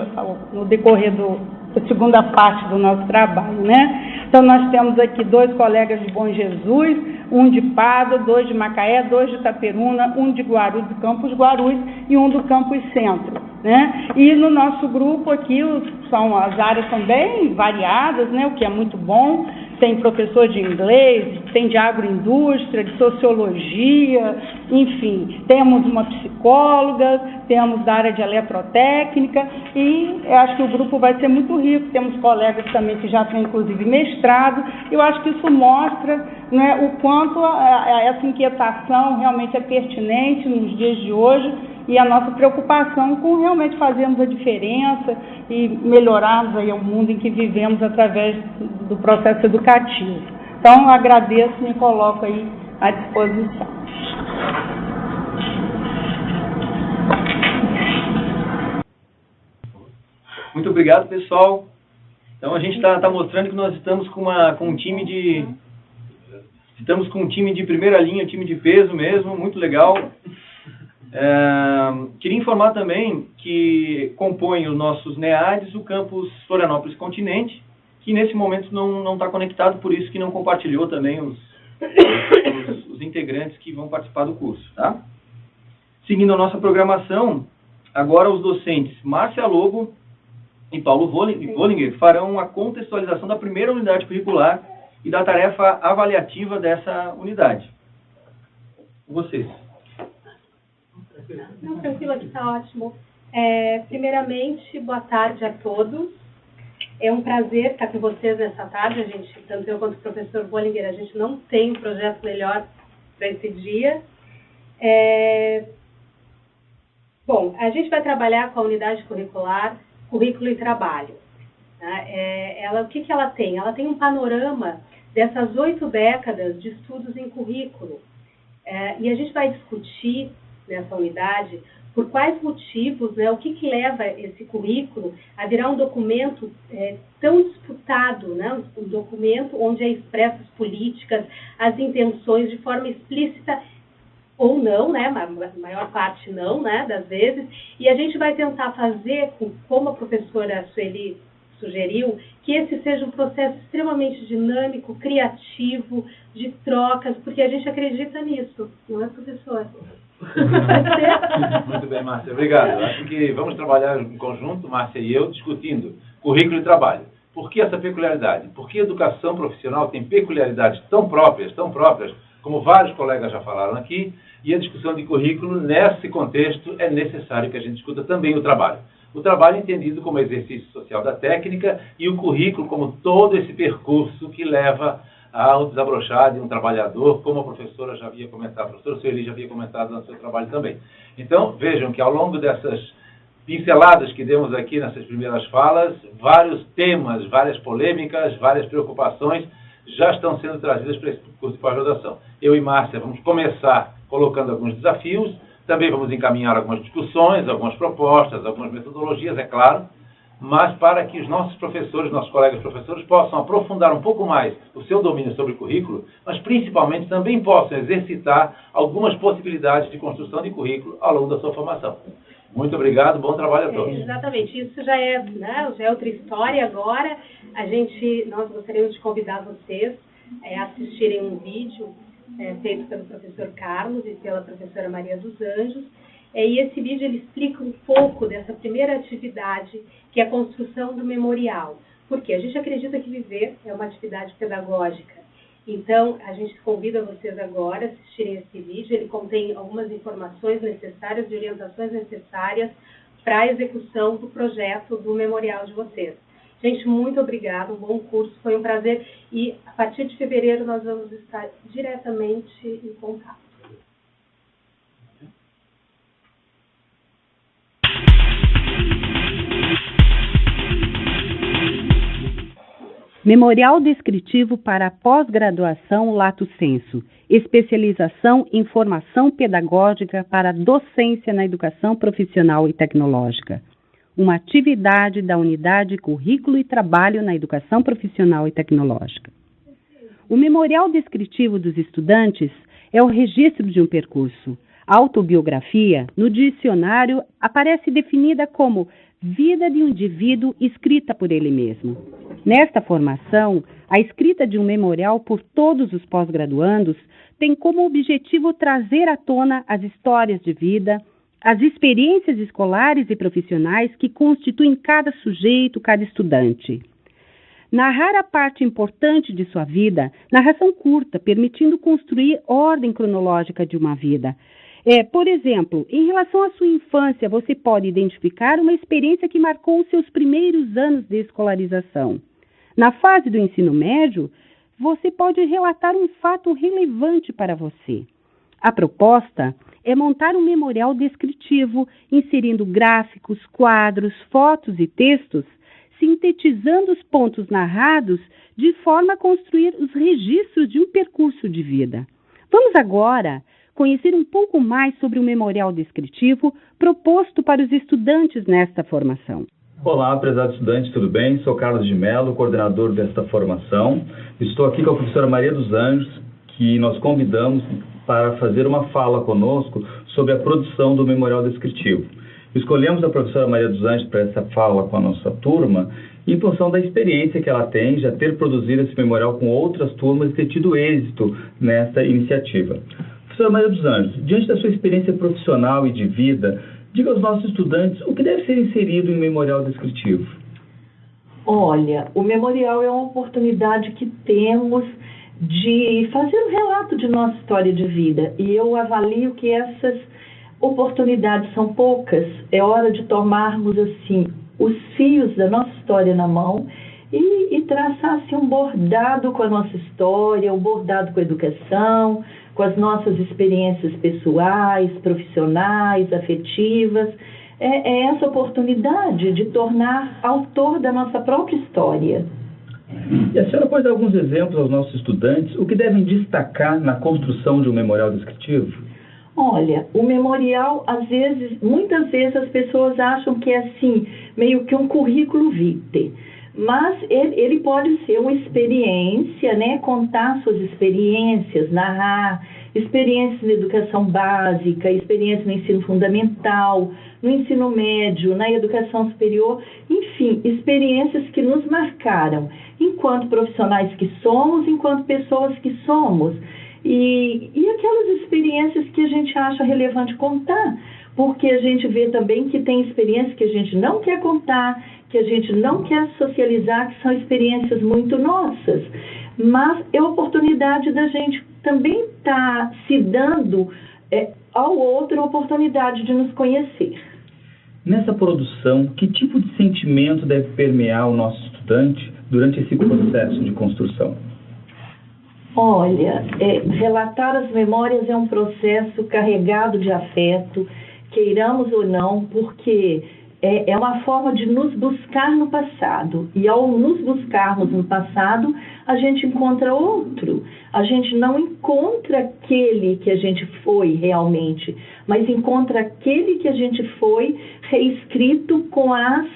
no decorrer da segunda parte do nosso trabalho, né? Então, nós temos aqui 2 colegas de Bom Jesus, um de Pádua, 2 de Macaé, 2 de Itaperuna, um de Guarulhos, do Campus Guarulhos, e um do Campus Centro, né? E no nosso grupo aqui, as áreas são bem variadas, né? O que é muito bom. Tem professor de inglês, tem de agroindústria, de sociologia, enfim, temos uma psicóloga, temos da área de eletrotécnica, e eu acho que o grupo vai ser muito rico. Temos colegas também que já têm, inclusive, mestrado. Eu acho que isso mostra, né, o quanto essa inquietação realmente é pertinente nos dias de hoje, e a nossa preocupação com realmente fazermos a diferença e melhorarmos aí o mundo em que vivemos através do processo educativo. Então, agradeço e me coloco aí à disposição. Muito obrigado, pessoal. Então, a gente está mostrando que nós estamos com um time de... Estamos com um time de primeira linha, um time de peso mesmo, muito legal. Queria informar também que compõem os nossos NEADs o campus Florianópolis Continente, que nesse momento não está conectado, por isso que não compartilhou também os integrantes que vão participar do curso, tá? Seguindo a nossa programação, agora os docentes Márcia Lobo e Paulo Vollinger farão a contextualização da primeira unidade curricular e da tarefa avaliativa dessa unidade. Vocês. Não, tranquilo, aqui está ótimo. Primeiramente, boa tarde a todos. É um prazer estar com vocês nessa tarde. A gente, tanto eu quanto o professor Bollinger, a gente não tem um projeto melhor para esse dia. Bom, a gente vai trabalhar com a unidade curricular, currículo e trabalho. Tá? O que ela tem? Ela tem um panorama dessas 8 décadas de estudos em currículo. E a gente vai discutir nessa unidade por quais motivos, né, o que leva esse currículo a virar um documento tão disputado, né, um documento onde é expressas políticas, as intenções de forma explícita ou não, né, a maior parte não, né, das vezes, e a gente vai tentar fazer, como a professora Sueli sugeriu, que esse seja um processo extremamente dinâmico, criativo, de trocas, porque a gente acredita nisso, não é, professor? Muito bem, Márcia, obrigado. Acho que vamos trabalhar em conjunto, Márcia e eu, discutindo currículo e trabalho. Por que essa peculiaridade? Porque a educação profissional tem peculiaridades tão próprias, como vários colegas já falaram aqui, e a discussão de currículo, nesse contexto, é necessário que a gente discuta também o trabalho. O trabalho entendido como exercício social da técnica e o currículo como todo esse percurso que leva ao desabrochar de um trabalhador, como a professora já havia comentado, a professora Sueli já havia comentado no seu trabalho também. Então, vejam que ao longo dessas pinceladas que demos aqui nessas primeiras falas, vários temas, várias polêmicas, várias preocupações já estão sendo trazidas para esse curso de pós-graduação. Eu e Márcia vamos começar colocando alguns desafios, também vamos encaminhar algumas discussões, algumas propostas, algumas metodologias, é claro, mas para que os nossos professores, nossos colegas professores, possam aprofundar um pouco mais o seu domínio sobre o currículo, mas principalmente também possam exercitar algumas possibilidades de construção de currículo ao longo da sua formação. Muito obrigado, bom trabalho a todos. Exatamente, isso já é, né, já é outra história agora. Nós gostaríamos de convidar vocês a assistirem um vídeo feito pelo professor Carlos e pela professora Maria dos Anjos. E esse vídeo ele explica um pouco dessa primeira atividade, que é a construção do memorial. Porque a gente acredita que viver é uma atividade pedagógica. Então, a gente convida vocês agora a assistirem esse vídeo. Ele contém algumas informações necessárias e orientações necessárias para a execução do projeto do memorial de vocês. Gente, muito obrigada, um bom curso, foi um prazer. E a partir de fevereiro nós vamos estar diretamente em contato. Memorial Descritivo para Pós-Graduação Lato Sensu, especialização em formação pedagógica para docência na educação profissional e tecnológica. Uma atividade da Unidade Currículo e Trabalho na Educação Profissional e Tecnológica. O Memorial Descritivo dos Estudantes é o registro de um percurso. A autobiografia, no dicionário, aparece definida como vida de um indivíduo escrita por ele mesmo. Nesta formação, a escrita de um memorial por todos os pós-graduandos tem como objetivo trazer à tona as histórias de vida, as experiências escolares e profissionais que constituem cada sujeito, cada estudante. Narrar a parte importante de sua vida, narração curta, permitindo construir ordem cronológica de uma vida. Por exemplo, em relação à sua infância, você pode identificar uma experiência que marcou os seus primeiros anos de escolarização. Na fase do ensino médio, você pode relatar um fato relevante para você. A proposta é montar um memorial descritivo, inserindo gráficos, quadros, fotos e textos, sintetizando os pontos narrados de forma a construir os registros de um percurso de vida. Vamos agora conhecer um pouco mais sobre o memorial descritivo proposto para os estudantes nesta formação. Olá, prezados estudantes, tudo bem? Sou Carlos de Mello, coordenador desta formação. Estou aqui com a professora Maria dos Anjos, que nós convidamos para fazer uma fala conosco sobre a produção do memorial descritivo. Escolhemos a professora Maria dos Anjos para essa fala com a nossa turma em função da experiência que ela tem, já ter produzido esse memorial com outras turmas e ter tido êxito nessa iniciativa. Professora Maria dos Anjos, diante da sua experiência profissional e de vida, diga aos nossos estudantes o que deve ser inserido em um memorial descritivo. Olha, o memorial é uma oportunidade que temos de fazer um relato de nossa história de vida. E eu avalio que essas oportunidades são poucas. É hora de tomarmos, assim, os fios da nossa história na mão e traçar, assim, um bordado com a nossa história, um bordado com a educação, com as nossas experiências pessoais, profissionais, afetivas. É essa oportunidade de tornar autor da nossa própria história. E a senhora pode dar alguns exemplos aos nossos estudantes, o que devem destacar na construção de um memorial descritivo? Olha, o memorial, muitas vezes as pessoas acham que é assim, meio que um currículo vitae. Mas ele pode ser uma experiência, né? Contar suas experiências, narrar experiências na educação básica, experiências no ensino fundamental, no ensino médio, na educação superior, enfim, experiências que nos marcaram enquanto profissionais que somos, enquanto pessoas que somos. E aquelas experiências que a gente acha relevante contar, porque a gente vê também que tem experiências que a gente não quer contar, que a gente não quer socializar, que são experiências muito nossas. Mas é a oportunidade da gente também estar se dando ao outro a oportunidade de nos conhecer. Nessa produção, que tipo de sentimento deve permear o nosso estudante durante esse processo de construção? Olha, relatar as memórias é um processo carregado de afeto, queiramos ou não, porque é uma forma de nos buscar no passado. E ao nos buscarmos no passado, a gente encontra outro. A gente não encontra aquele que a gente foi realmente, mas encontra aquele que a gente foi reescrito com as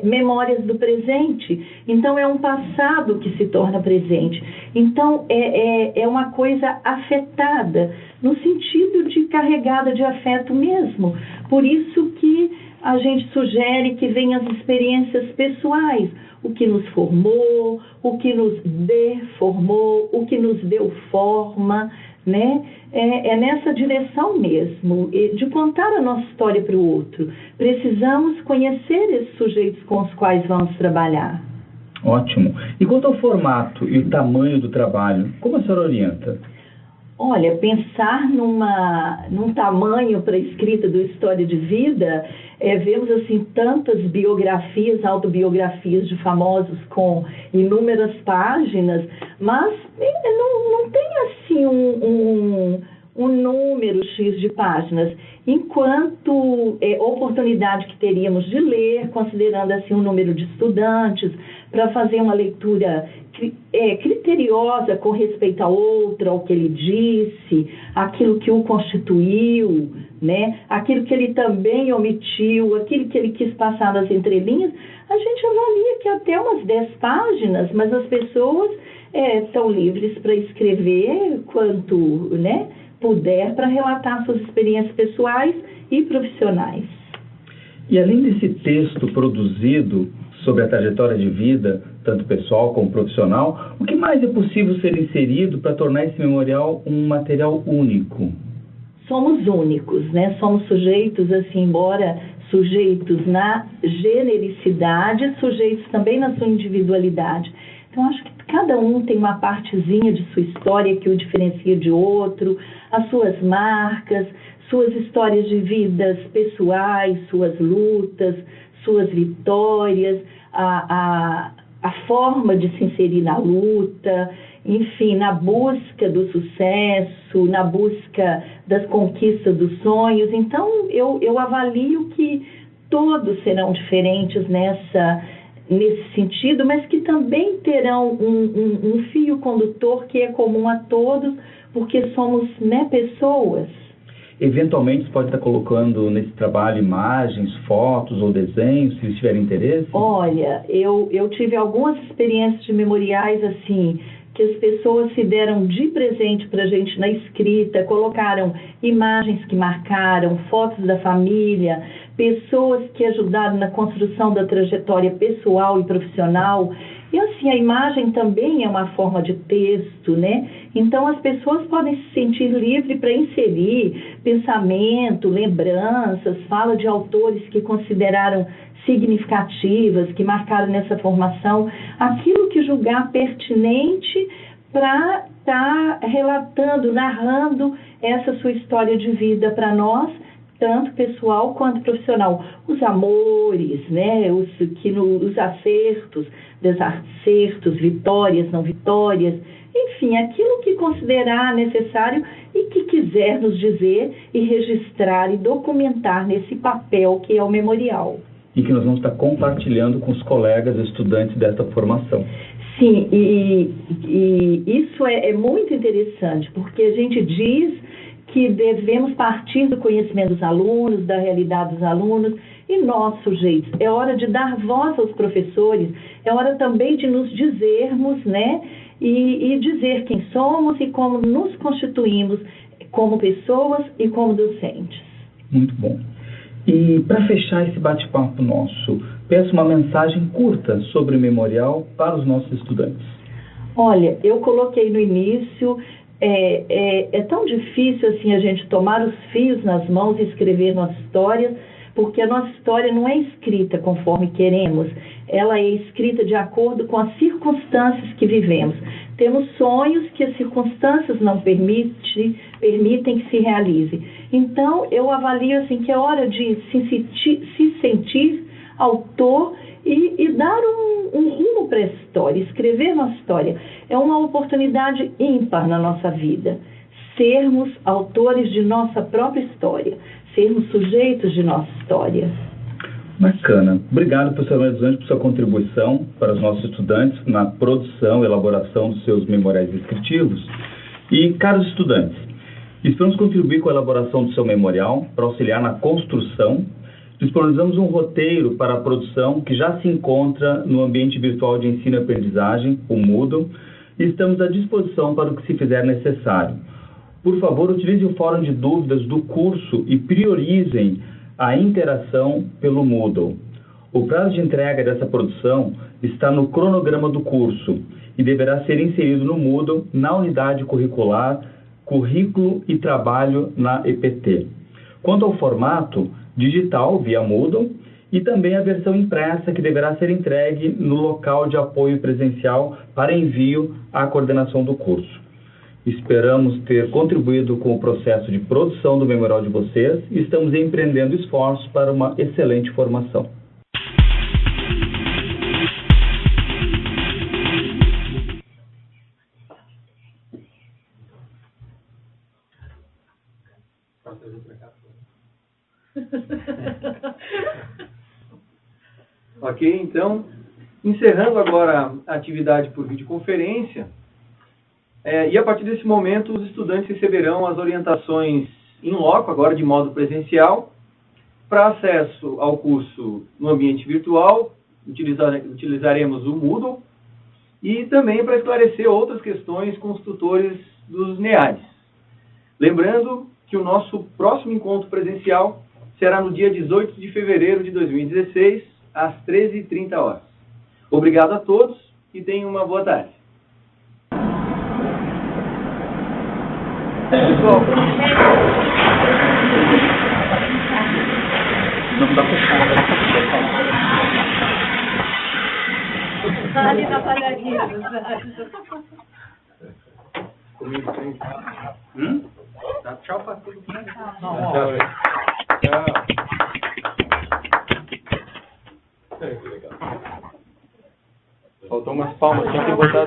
memórias do presente. Então, é um passado que se torna presente. Então, é uma coisa afetada, no sentido de carregada de afeto mesmo. Por isso que a gente sugere que venham as experiências pessoais, o que nos formou, o que nos deformou, o que nos deu forma, né? É nessa direção mesmo, de contar a nossa história para o outro. Precisamos conhecer esses sujeitos com os quais vamos trabalhar. Ótimo. E quanto ao formato e o tamanho do trabalho, como a senhora orienta? Olha, pensar num tamanho para a escrita do História de Vida, vemos assim tantas biografias, autobiografias de famosos com inúmeras páginas, mas não tem assim um número X de páginas, enquanto oportunidade que teríamos de ler, considerando assim o número de estudantes, para fazer uma leitura criteriosa com respeito a outra, ao que ele disse, aquilo que o constituiu, né? Aquilo que ele também omitiu, aquilo que ele quis passar nas entrelinhas, a gente avalia que até umas 10 páginas, mas as pessoas estão livres para escrever quanto, né, puder para relatar suas experiências pessoais e profissionais. E além desse texto produzido sobre a trajetória de vida, tanto pessoal como profissional, o que mais é possível ser inserido para tornar esse memorial um material único? Somos únicos, né? Somos sujeitos, assim, embora sujeitos na genericidade, sujeitos também na sua individualidade. Então, acho que cada um tem uma partezinha de sua história que o diferencia de outro, as suas marcas, suas histórias de vidas pessoais, suas lutas, suas vitórias, a forma de se inserir na luta, enfim, na busca do sucesso, na busca das conquistas dos sonhos. Então, eu avalio que todos serão diferentes nesse sentido, mas que também terão um fio condutor que é comum a todos, porque somos, né, pessoas. Eventualmente, você pode estar colocando nesse trabalho imagens, fotos ou desenhos, se eles tiverem interesse? Olha, eu tive algumas experiências de memoriais assim, que as pessoas se deram de presente para a gente na escrita, colocaram imagens que marcaram, fotos da família, pessoas que ajudaram na construção da trajetória pessoal e profissional. E assim, a imagem também é uma forma de texto, né? Então, as pessoas podem se sentir livres para inserir pensamento, lembranças, fala de autores que consideraram significativas, que marcaram nessa formação, aquilo que julgar pertinente para estar relatando, narrando essa sua história de vida para nós, tanto pessoal quanto profissional. Os amores, né? Os acertos, desacertos, vitórias, não vitórias, enfim, aquilo que considerar necessário e que quiser nos dizer e registrar e documentar nesse papel que é o memorial. E que nós vamos estar compartilhando com os colegas estudantes desta formação. Sim, e isso é muito interessante, porque a gente diz que devemos partir do conhecimento dos alunos, da realidade dos alunos, e nós, sujeitos, é hora de dar voz aos professores, é hora também de nos dizermos, né, e dizer quem somos e como nos constituímos como pessoas e como docentes. Muito bom. E para fechar esse bate-papo nosso, peço uma mensagem curta sobre o memorial para os nossos estudantes. Olha, eu coloquei no início, é tão difícil assim a gente tomar os fios nas mãos e escrever nossa história, porque a nossa história não é escrita conforme queremos, ela é escrita de acordo com as circunstâncias que vivemos. Temos sonhos que as circunstâncias não permitem que se realize. Então, eu avalio assim, que é hora de se sentir autor e dar um rumo para essa história, escrever nossa história. É uma oportunidade ímpar na nossa vida, sermos autores de nossa própria história, sermos sujeitos de nossa história. Bacana. Obrigado, professor Maria dos Anjos, por sua contribuição para os nossos estudantes na produção e elaboração dos seus memoriais descritivos. E, caros estudantes, esperamos contribuir com a elaboração do seu memorial para auxiliar na construção. Disponibilizamos um roteiro para a produção que já se encontra no ambiente virtual de ensino e aprendizagem, o Moodle, e estamos à disposição para o que se fizer necessário. Por favor, utilize o fórum de dúvidas do curso e priorizem a interação pelo Moodle. O prazo de entrega dessa produção está no cronograma do curso e deverá ser inserido no Moodle na unidade curricular Currículo e Trabalho na EPT. Quanto ao formato, digital via Moodle e também a versão impressa que deverá ser entregue no local de apoio presencial para envio à coordenação do curso. Esperamos ter contribuído com o processo de produção do memorial de vocês e estamos empreendendo esforços para uma excelente formação. Ok, então, encerrando agora a atividade por videoconferência, e a partir desse momento os estudantes receberão as orientações em loco, agora de modo presencial, para acesso ao curso no ambiente virtual, utilizaremos o Moodle, e também para esclarecer outras questões com os tutores dos NEADs. Lembrando que o nosso próximo encontro presencial será no dia 18 de fevereiro de 2016, às 13h30. Obrigado a todos e tenham uma boa tarde. Pessoal, não está fechado. Está ali na padaria. Comigo tem. Tá, tchau para todo mundo. Tchau. Faltou umas palmas, tinha que botar